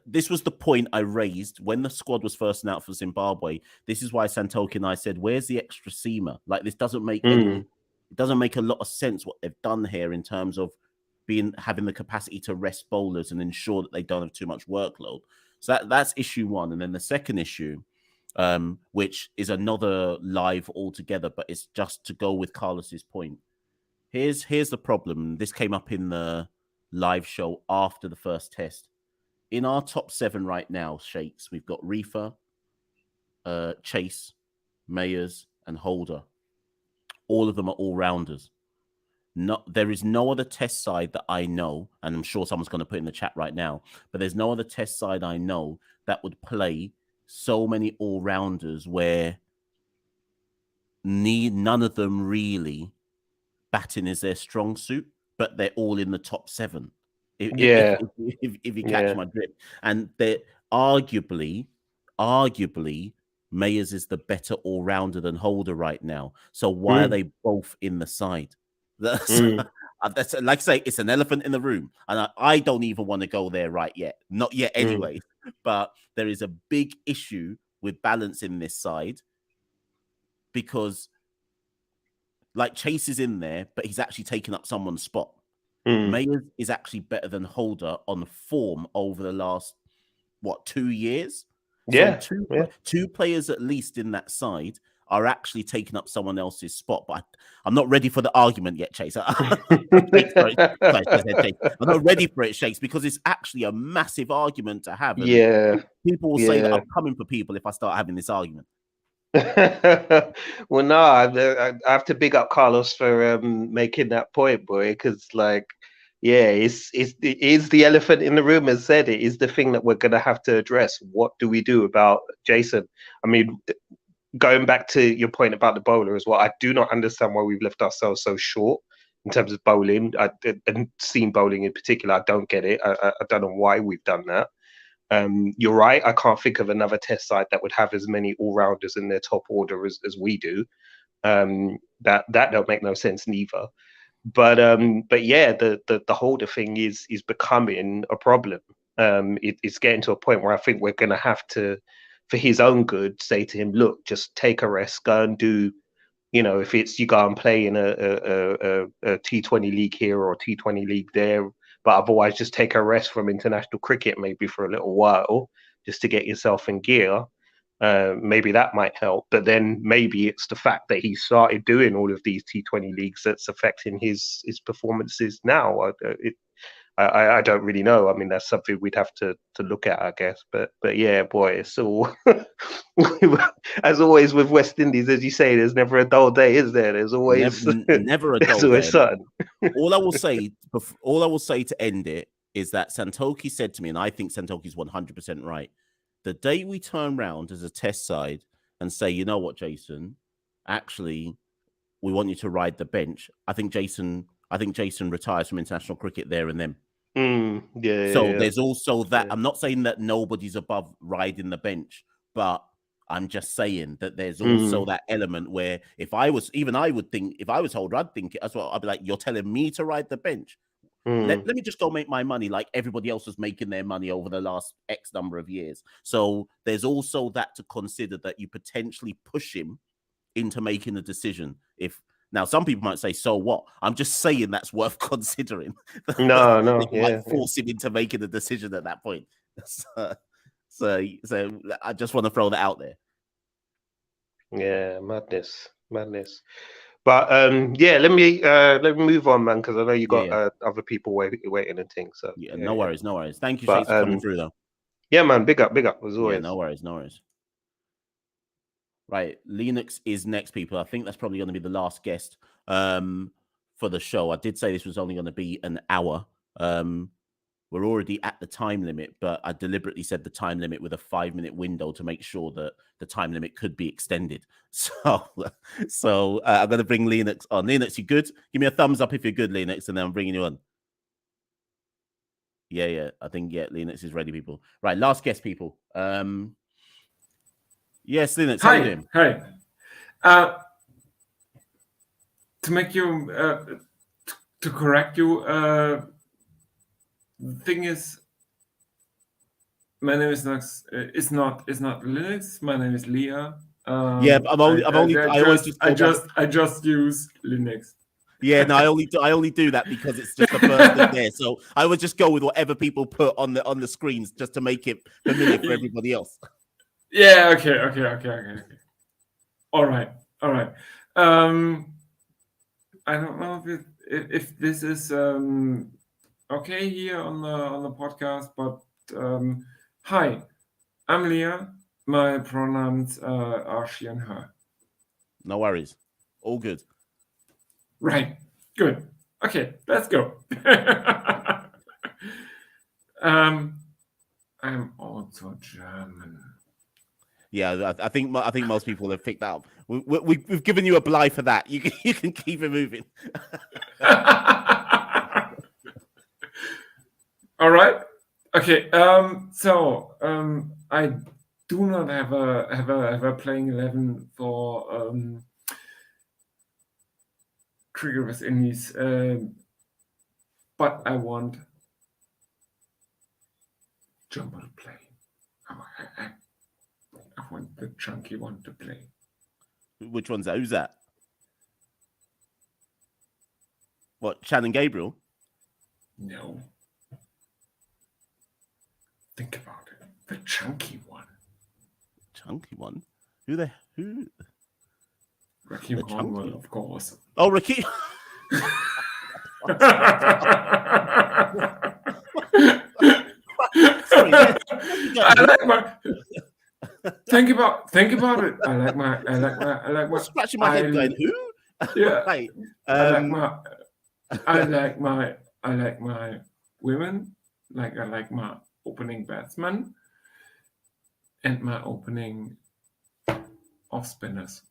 this was the point I raised when the squad was first announced for Zimbabwe. This is why Santoki and I said, where's the extra seamer? Like, this doesn't make it doesn't make a lot of sense what they've done here in terms of having the capacity to rest bowlers and ensure that they don't have too much workload. So that's issue one. And then the second issue, which is another live altogether, but it's just to go with Carlos's point. Here's the problem. This came up in the live show after the first test. In our top 7 right now, Shakes, we've got Reefer, Chase, Mayers, and Holder. All of them are all-rounders. There is no other test side that I know, and I'm sure someone's going to put in the chat right now, but there's no other test side I know that would play so many all-rounders where none of them really batting is their strong suit, but they're all in the top 7. If you catch my drift. And they're arguably, Mayers is the better all-rounder than Holder right now. So why are they both in the side? That's like I say, it's an elephant in the room, and I don't even want to go there not yet anyway. But there is a big issue with balancing this side because, like, Chase is in there, but he's actually taking up someone's spot. Mayers is actually better than Holder on form over the last 2 years. Yeah, so two players at least in that side are actually taking up someone else's spot. But I'm not ready for the argument yet, Chase. I'm not ready for it, Chase, because it's actually a massive argument to have. And people will say that I'm coming for people if I start having this argument. Well, no, I have to big up Carlos for making that point, boy, because, like, yeah, it is the elephant in the room, as said. It is the thing that we're going to have to address. What do we do about Jason? I mean, going back to your point about the bowler as well, I do not understand why we've left ourselves so short in terms of bowling. And seam bowling in particular, I don't get it. I don't know why we've done that. You're right. I can't think of another test side that would have as many all-rounders in their top order as we do. That don't make no sense neither. But yeah, the holder thing is becoming a problem. It's getting to a point where I think we're going to have to, for his own good, say to him, look, just take a rest, go and do, if it's you go and play in a T20 league here or T20 league there, but otherwise just take a rest from international cricket maybe for a little while, just to get yourself in gear. Maybe that might help, but then maybe it's the fact that he started doing all of these T20 leagues that's affecting his performances now. I don't really know. I mean, that's something we'd have to look at, I guess. But yeah, boy, it's all as always with West Indies, as you say, there's never a dull day, is there? There's always never a dull there's always day. something. All I will say to end it is that Santoki said to me, and I think Santoki's 100% right. The day we turn around as a test side and say, you know what, Jason, actually, we want you to ride the bench. I think Jason retires from international cricket there and then. There's also that. I'm not saying that nobody's above riding the bench, but I'm just saying that there's also that element where I would think, if I was older, I'd think as well. I'd be like, you're telling me to ride the bench. Let me just go make my money like everybody else was making their money over the last X number of years. So there's also that to consider, that you potentially push him into making a decision. Now some people might say, so what? I'm just saying that's worth considering. No, force him into making a decision at that point. So I just want to throw that out there. Yeah, madness. But yeah, let me move on, man, because I know you got other people waiting and things. So no worries. Thank you, Chase, for coming through though. Yeah, man, big up as always. Yeah, no worries. Right, Linux is next, people. I think that's probably going to be the last guest for the show. I did say this was only going to be an hour. We're already at the time limit, but I deliberately said the time limit with a 5-minute window to make sure that the time limit could be extended. So I'm going to bring Linux on. Linux, you good? Give me a thumbs up if you're good, Linux, and then I'm bringing you on. Yeah. I think, Linux is ready, people. Right, last guest, people. Yes, Linux, how you doing? Hi. To make you, to correct you, the thing is, my name is not Linux. My name is Leah. I just use Linux. Yeah, no, I only do that because it's just the first thing there. So I would just go with whatever people put on the screens just to make it familiar for everybody else. Yeah. Okay. All right. I don't know if this is okay here on the podcast, but hi, I'm Leah. My pronouns are she and her. No worries. All good. Right. Good. Okay, let's go. I'm also German. Yeah, I think most people have picked that up. We've given you a bly for that. You can keep it moving. All right. Okay. So I do not have a playing 11 for Cricket West Indies, but I want Jumbo to play. I want the chunky one to play. Which one's that? Who's that? What, Shannon Gabriel? No. Think about it. The chunky one. Chunky one? Who? Raheem Cornwell, of course. Oh, Raheem. Sorry, I like my. Think about it. I like my. Scratching my head, going who? Yeah. Right. I like my I like my women, like I like my opening batsman and my opening off spinners.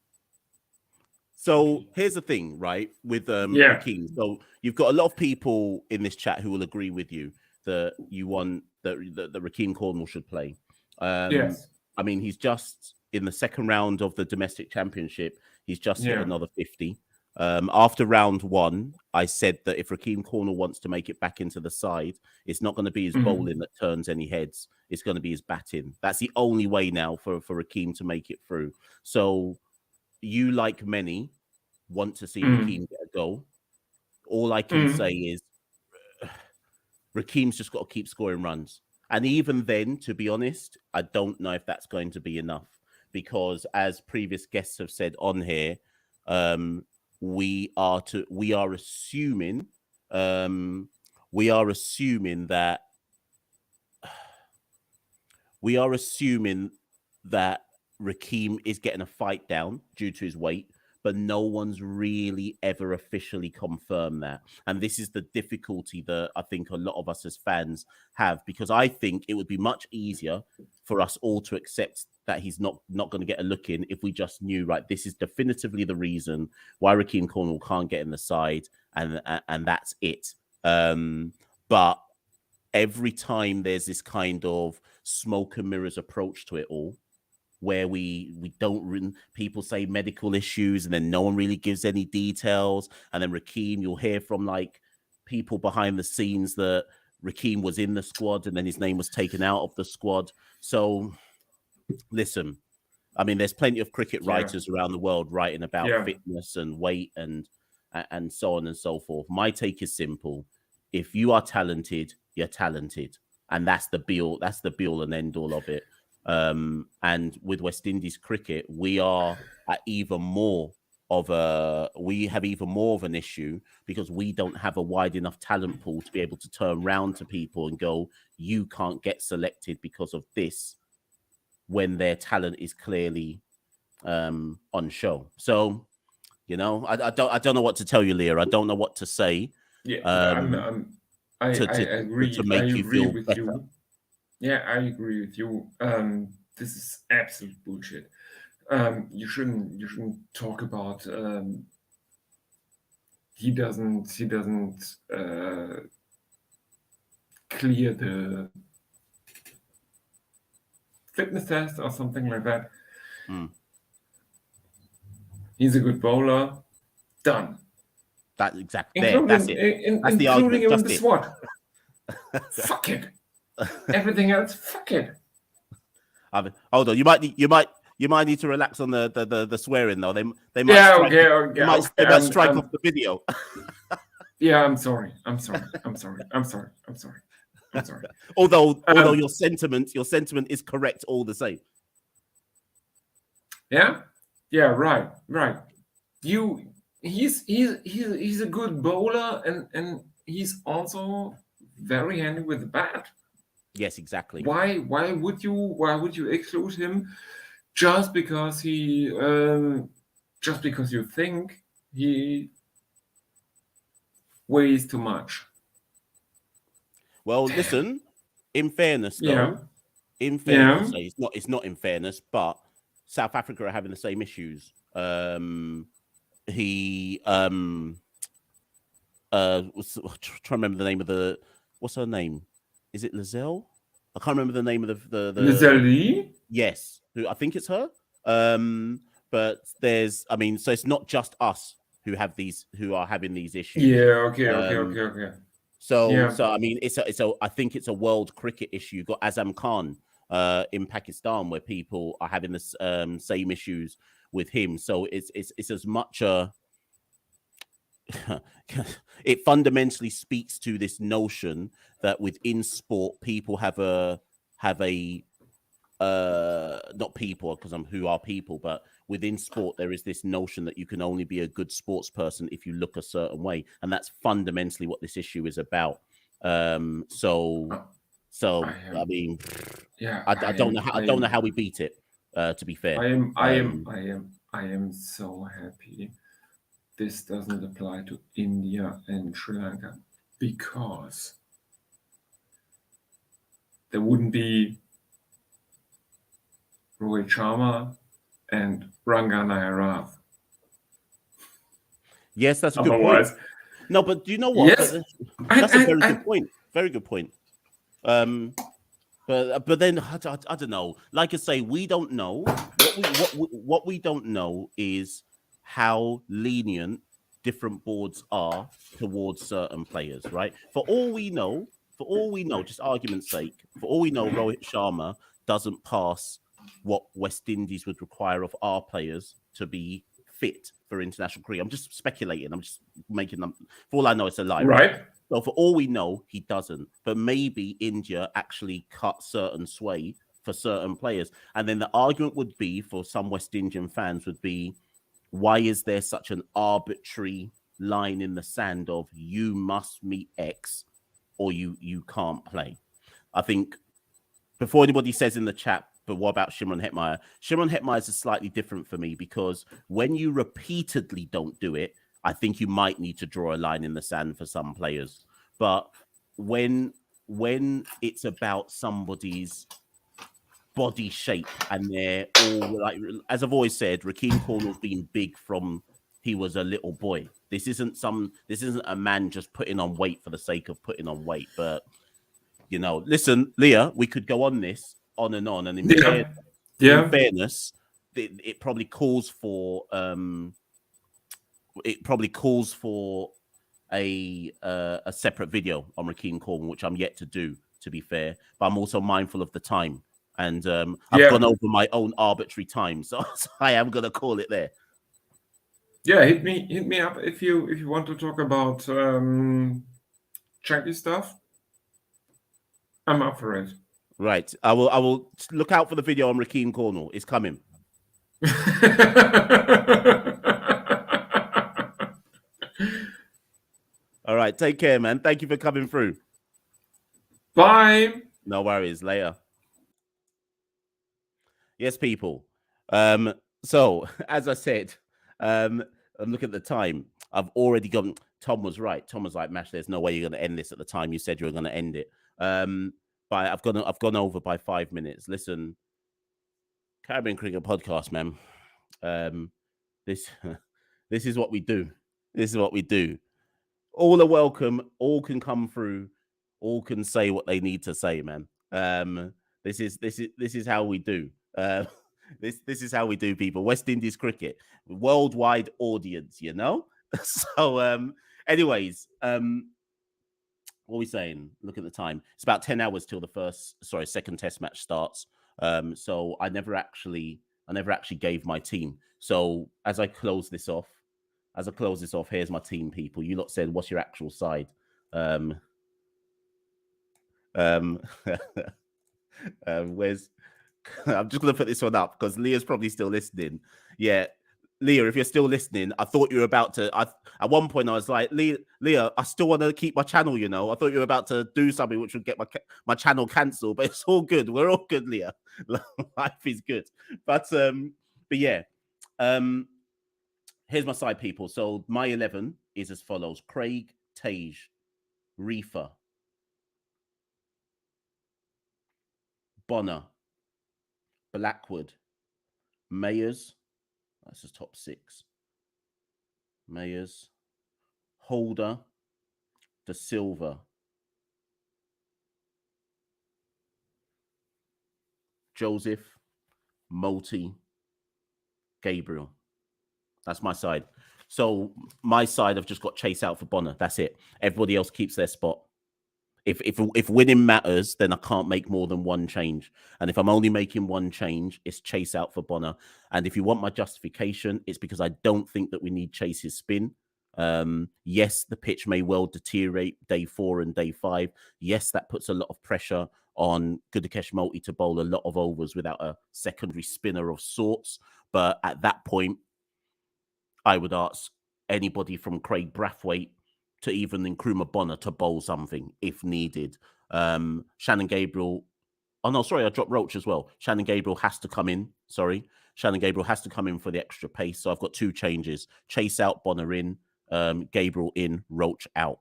So here's the thing, right? With Rakeem. So you've got a lot of people in this chat who will agree with you that you want that Rakeem Cornwall should play. Yes. I mean, he's just in the second round of the domestic championship. He's just hit another 50. After round 1, I said that if Rakeem Cornwall wants to make it back into the side, it's not going to be his bowling that turns any heads. It's going to be his batting. That's the only way now for Rakeem to make it through. So you, like many, want to see Rakeem get a goal. All I can say is Rakeem's just got to keep scoring runs. And even then, to be honest, I don't know if that's going to be enough because, as previous guests have said on here, we are assuming that Rakeem is getting a fight down due to his weight, but no one's really ever officially confirmed that. And this is the difficulty that I think a lot of us as fans have, because I think it would be much easier for us all to accept that he's not going to get a look in if we just knew, right, this is definitively the reason why Rakeem Cornwall can't get in the side, and that's it. But every time there's this kind of smoke and mirrors approach to it all, where we don't, people say medical issues and then no one really gives any details. And then Rakeem, you'll hear from like people behind the scenes that Rakeem was in the squad and then his name was taken out of the squad. So listen, I mean, there's plenty of cricket writers around the world writing about fitness and weight and so on and so forth. My take is simple. If you are talented, you're talented. And that's the be all and end all of it. And with West Indies cricket, we have even more of an issue because we don't have a wide enough talent pool to be able to turn round to people and go, you can't get selected because of this, when their talent is clearly on show. So, you know, I don't know what to tell you, Leah. I don't know what to say. I agree. To make you feel with better. you. Yeah, I agree with you. This is absolute bullshit. You shouldn't talk about he doesn't clear the fitness test or something like that. He's a good bowler. Done. That's exactly that's the argument. Including him in the SWAT. Fuck it. Everything else, fuck it. Hold on, you might need to relax on the swearing though. They might strike off the video. Yeah, I'm sorry. Although your sentiment is correct all the same. Yeah, right. He's a good bowler and he's also very handy with the bat. Yes, exactly. Why would you exclude him just because you think he weighs too much? Well, listen, in fairness though, it's not in fairness, but South Africa are having the same issues. Trying to remember the name of what's her name? Is it Lizelle? I can't remember the name of the Lizelle? Yes, who I think it's her. But so it's not just us who are having these issues. Yeah. Okay. So I mean, I think it's a world cricket issue. You've got Azam Khan in Pakistan, where people are having the same issues with him. So it's as much a it fundamentally speaks to this notion that within sport, people have a not people, because who are people, but within sport there is this notion that you can only be a good sports person if you look a certain way, and that's fundamentally what this issue is about. I mean, I don't know how we beat it. To be fair, I am so happy this doesn't apply to India and Sri Lanka. because there wouldn't be Rohit Sharma and Ranganayarav. Yes, that's a good Otherwise, point. No, but do you know what? yes, That's a very good point. Very good point. But then I don't know. Like I say, we don't know. What we don't know is how lenient different boards are towards certain players, right? For all we know, just argument's sake, for all we know, Rohit Sharma doesn't pass what West Indies would require of our players to be fit for international cricket. I'm just speculating. I'm just making them. For all I know, it's a lie. right? So for all we know, he doesn't. But maybe India actually cut certain sway for certain players. And then the argument would be for some West Indian fans would be, why is there such an arbitrary line in the sand of you must meet X or you can't play? I think before anybody says in the chat, but what about Shimron Hetmeyer? Shimron Hetmeyer is slightly different for me because when you repeatedly don't do it, I think you might need to draw a line in the sand for some players. But when it's about somebody's body shape and they're all like, as I've always said, Rakeem Cornwall's been big from he was a little boy. This isn't a man just putting on weight for the sake of putting on weight. But you know, listen, Leah, we could go on this on and on, and in fairness, it probably calls for a separate video on Rakeem Cornwall, which I'm yet to do, to be fair. But I'm also mindful of the time, and I've gone over my own arbitrary time, so I am gonna call it there. Yeah, hit me up if you want to talk about chunky stuff. I'm up for it. Right, I will look out for the video on Rakeem Cornwall. It's coming. All right, take care, man. Thank you for coming through. Bye. No worries, later. Yes, people. So as I said, I'm looking at the time. I've already gone. Tom was right. Tom was like, Mash, there's no way you're going to end this at the time you said you were going to end it. But I've gone over by 5 minutes. Listen, Caribbean Cricket Podcast, man. This is what we do. This is what we do. All are welcome. All can come through. All can say what they need to say, man. This is how we do. This is how we do, people. West Indies cricket, worldwide audience, you know. So, anyways, what are we saying? Look at the time. It's about 10 hours till the second test match starts. So I never actually gave my team. So as I close this off, here's my team, people. You lot said, what's your actual side? Where's I'm just gonna put this one up because Leah's probably still listening. Yeah, Leah, if you're still listening, I thought you were about to. At one point, I was like, Leah, I still want to keep my channel. You know, I thought you were about to do something which would get my channel cancelled, but it's all good. We're all good, Leah. Life is good. But yeah. Here's my side, people. So my 11 is as follows: Craig, Tage, Reefer, Bonner, Blackwood, Mayers. That's his top 6. Mayers, Holder, De Silva, Joseph, Multi, Gabriel. That's my side. So my side, I've just got Chase out for Bonner. That's it. Everybody else keeps their spot. If winning matters, then I can't make more than one change. And if I'm only making one change, it's Chase out for Bonner. And if you want my justification, it's because I don't think that we need Chase's spin. Yes, the pitch may well deteriorate day 4 and day 5. Yes, that puts a lot of pressure on Gudakesh Multi to bowl a lot of overs without a secondary spinner of sorts. But at that point, I would ask anybody from Craig Brathwaite to even Nkrumah Bonner to bowl something if needed. Shannon Gabriel. Oh, no, sorry, I dropped Roach as well. Shannon Gabriel has to come in. Sorry. Shannon Gabriel has to come in for the extra pace. So I've got 2 changes. Chase out, Bonner in, Gabriel in, Roach out.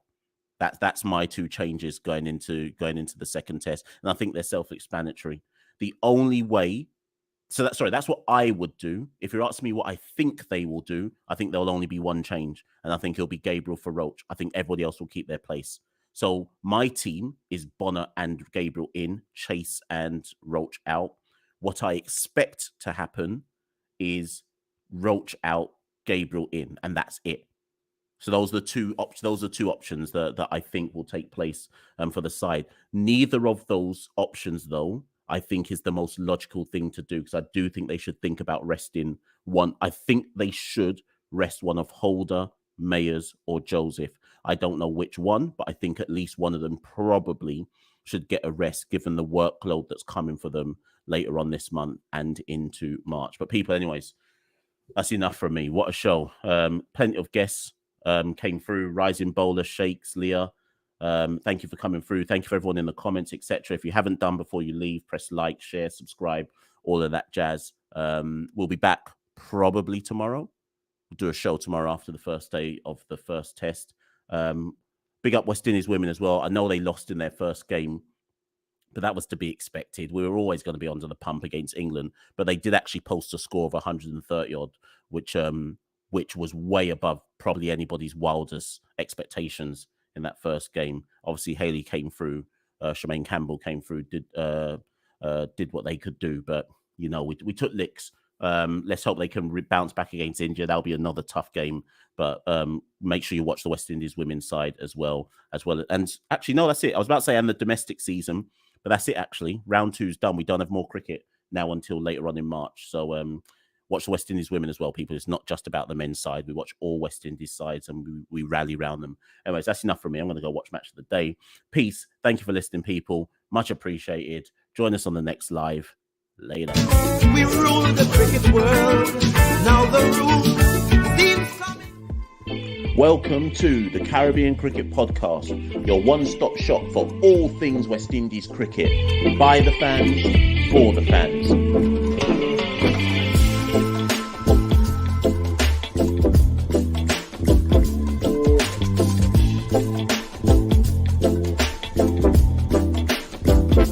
That's my two changes going into the second test, and I think they're self-explanatory. The only way, that's what I would do. If you're asking me what I think they will do, I think there'll only be one change, and I think it'll be Gabriel for Roach. I think everybody else will keep their place. So my team is Bonner and Gabriel in, Chase and Roach out. What I expect to happen is Roach out, Gabriel in, and that's it. So those are the two options that I think will take place for the side. Neither of those options, though, I think is the most logical thing to do, because I do think they should think about resting one. I think they should rest one of Holder, Mayers, or Joseph. I don't know which one, but I think at least one of them probably should get a rest, given the workload that's coming for them later on this month and into March. But people, anyways, that's enough from me. What a show. Plenty of guests came through. Rising Bowler, Shakes, Leah. Thank you for coming through. Thank you for everyone in the comments, etc. If you haven't done before you leave, press like, share, subscribe, all of that jazz. We'll be back probably tomorrow. We'll do a show tomorrow after the first day of the first test. Big up West Indies women as well. I know they lost in their first game, but that was to be expected. We were always going to be under the pump against England, but they did actually post a score of 130 odd, which was way above probably anybody's wildest expectations in that first game. Obviously, Haley came through, Shemaine Campbell came through, did what they could do, but you know, we took licks. Let's hope they can bounce back against India. That'll be another tough game, but make sure you watch the West Indies women's side as well. And actually, no, that's it. I was about to say, and the domestic season, but that's it. Actually, round 2's done. We don't have more cricket now until later on in March. So watch the West Indies women as well, people. It's not just about the men's side. We watch all West Indies sides and we rally around them. Anyways, that's enough from me. I'm going to go watch Match of the Day. Peace. Thank you for listening, people. Much appreciated. Join us on the next live. Later. We rule the cricket world. Now the rules. Welcome to the Caribbean Cricket Podcast, your one-stop shop for all things West Indies cricket. By the fans, for the fans.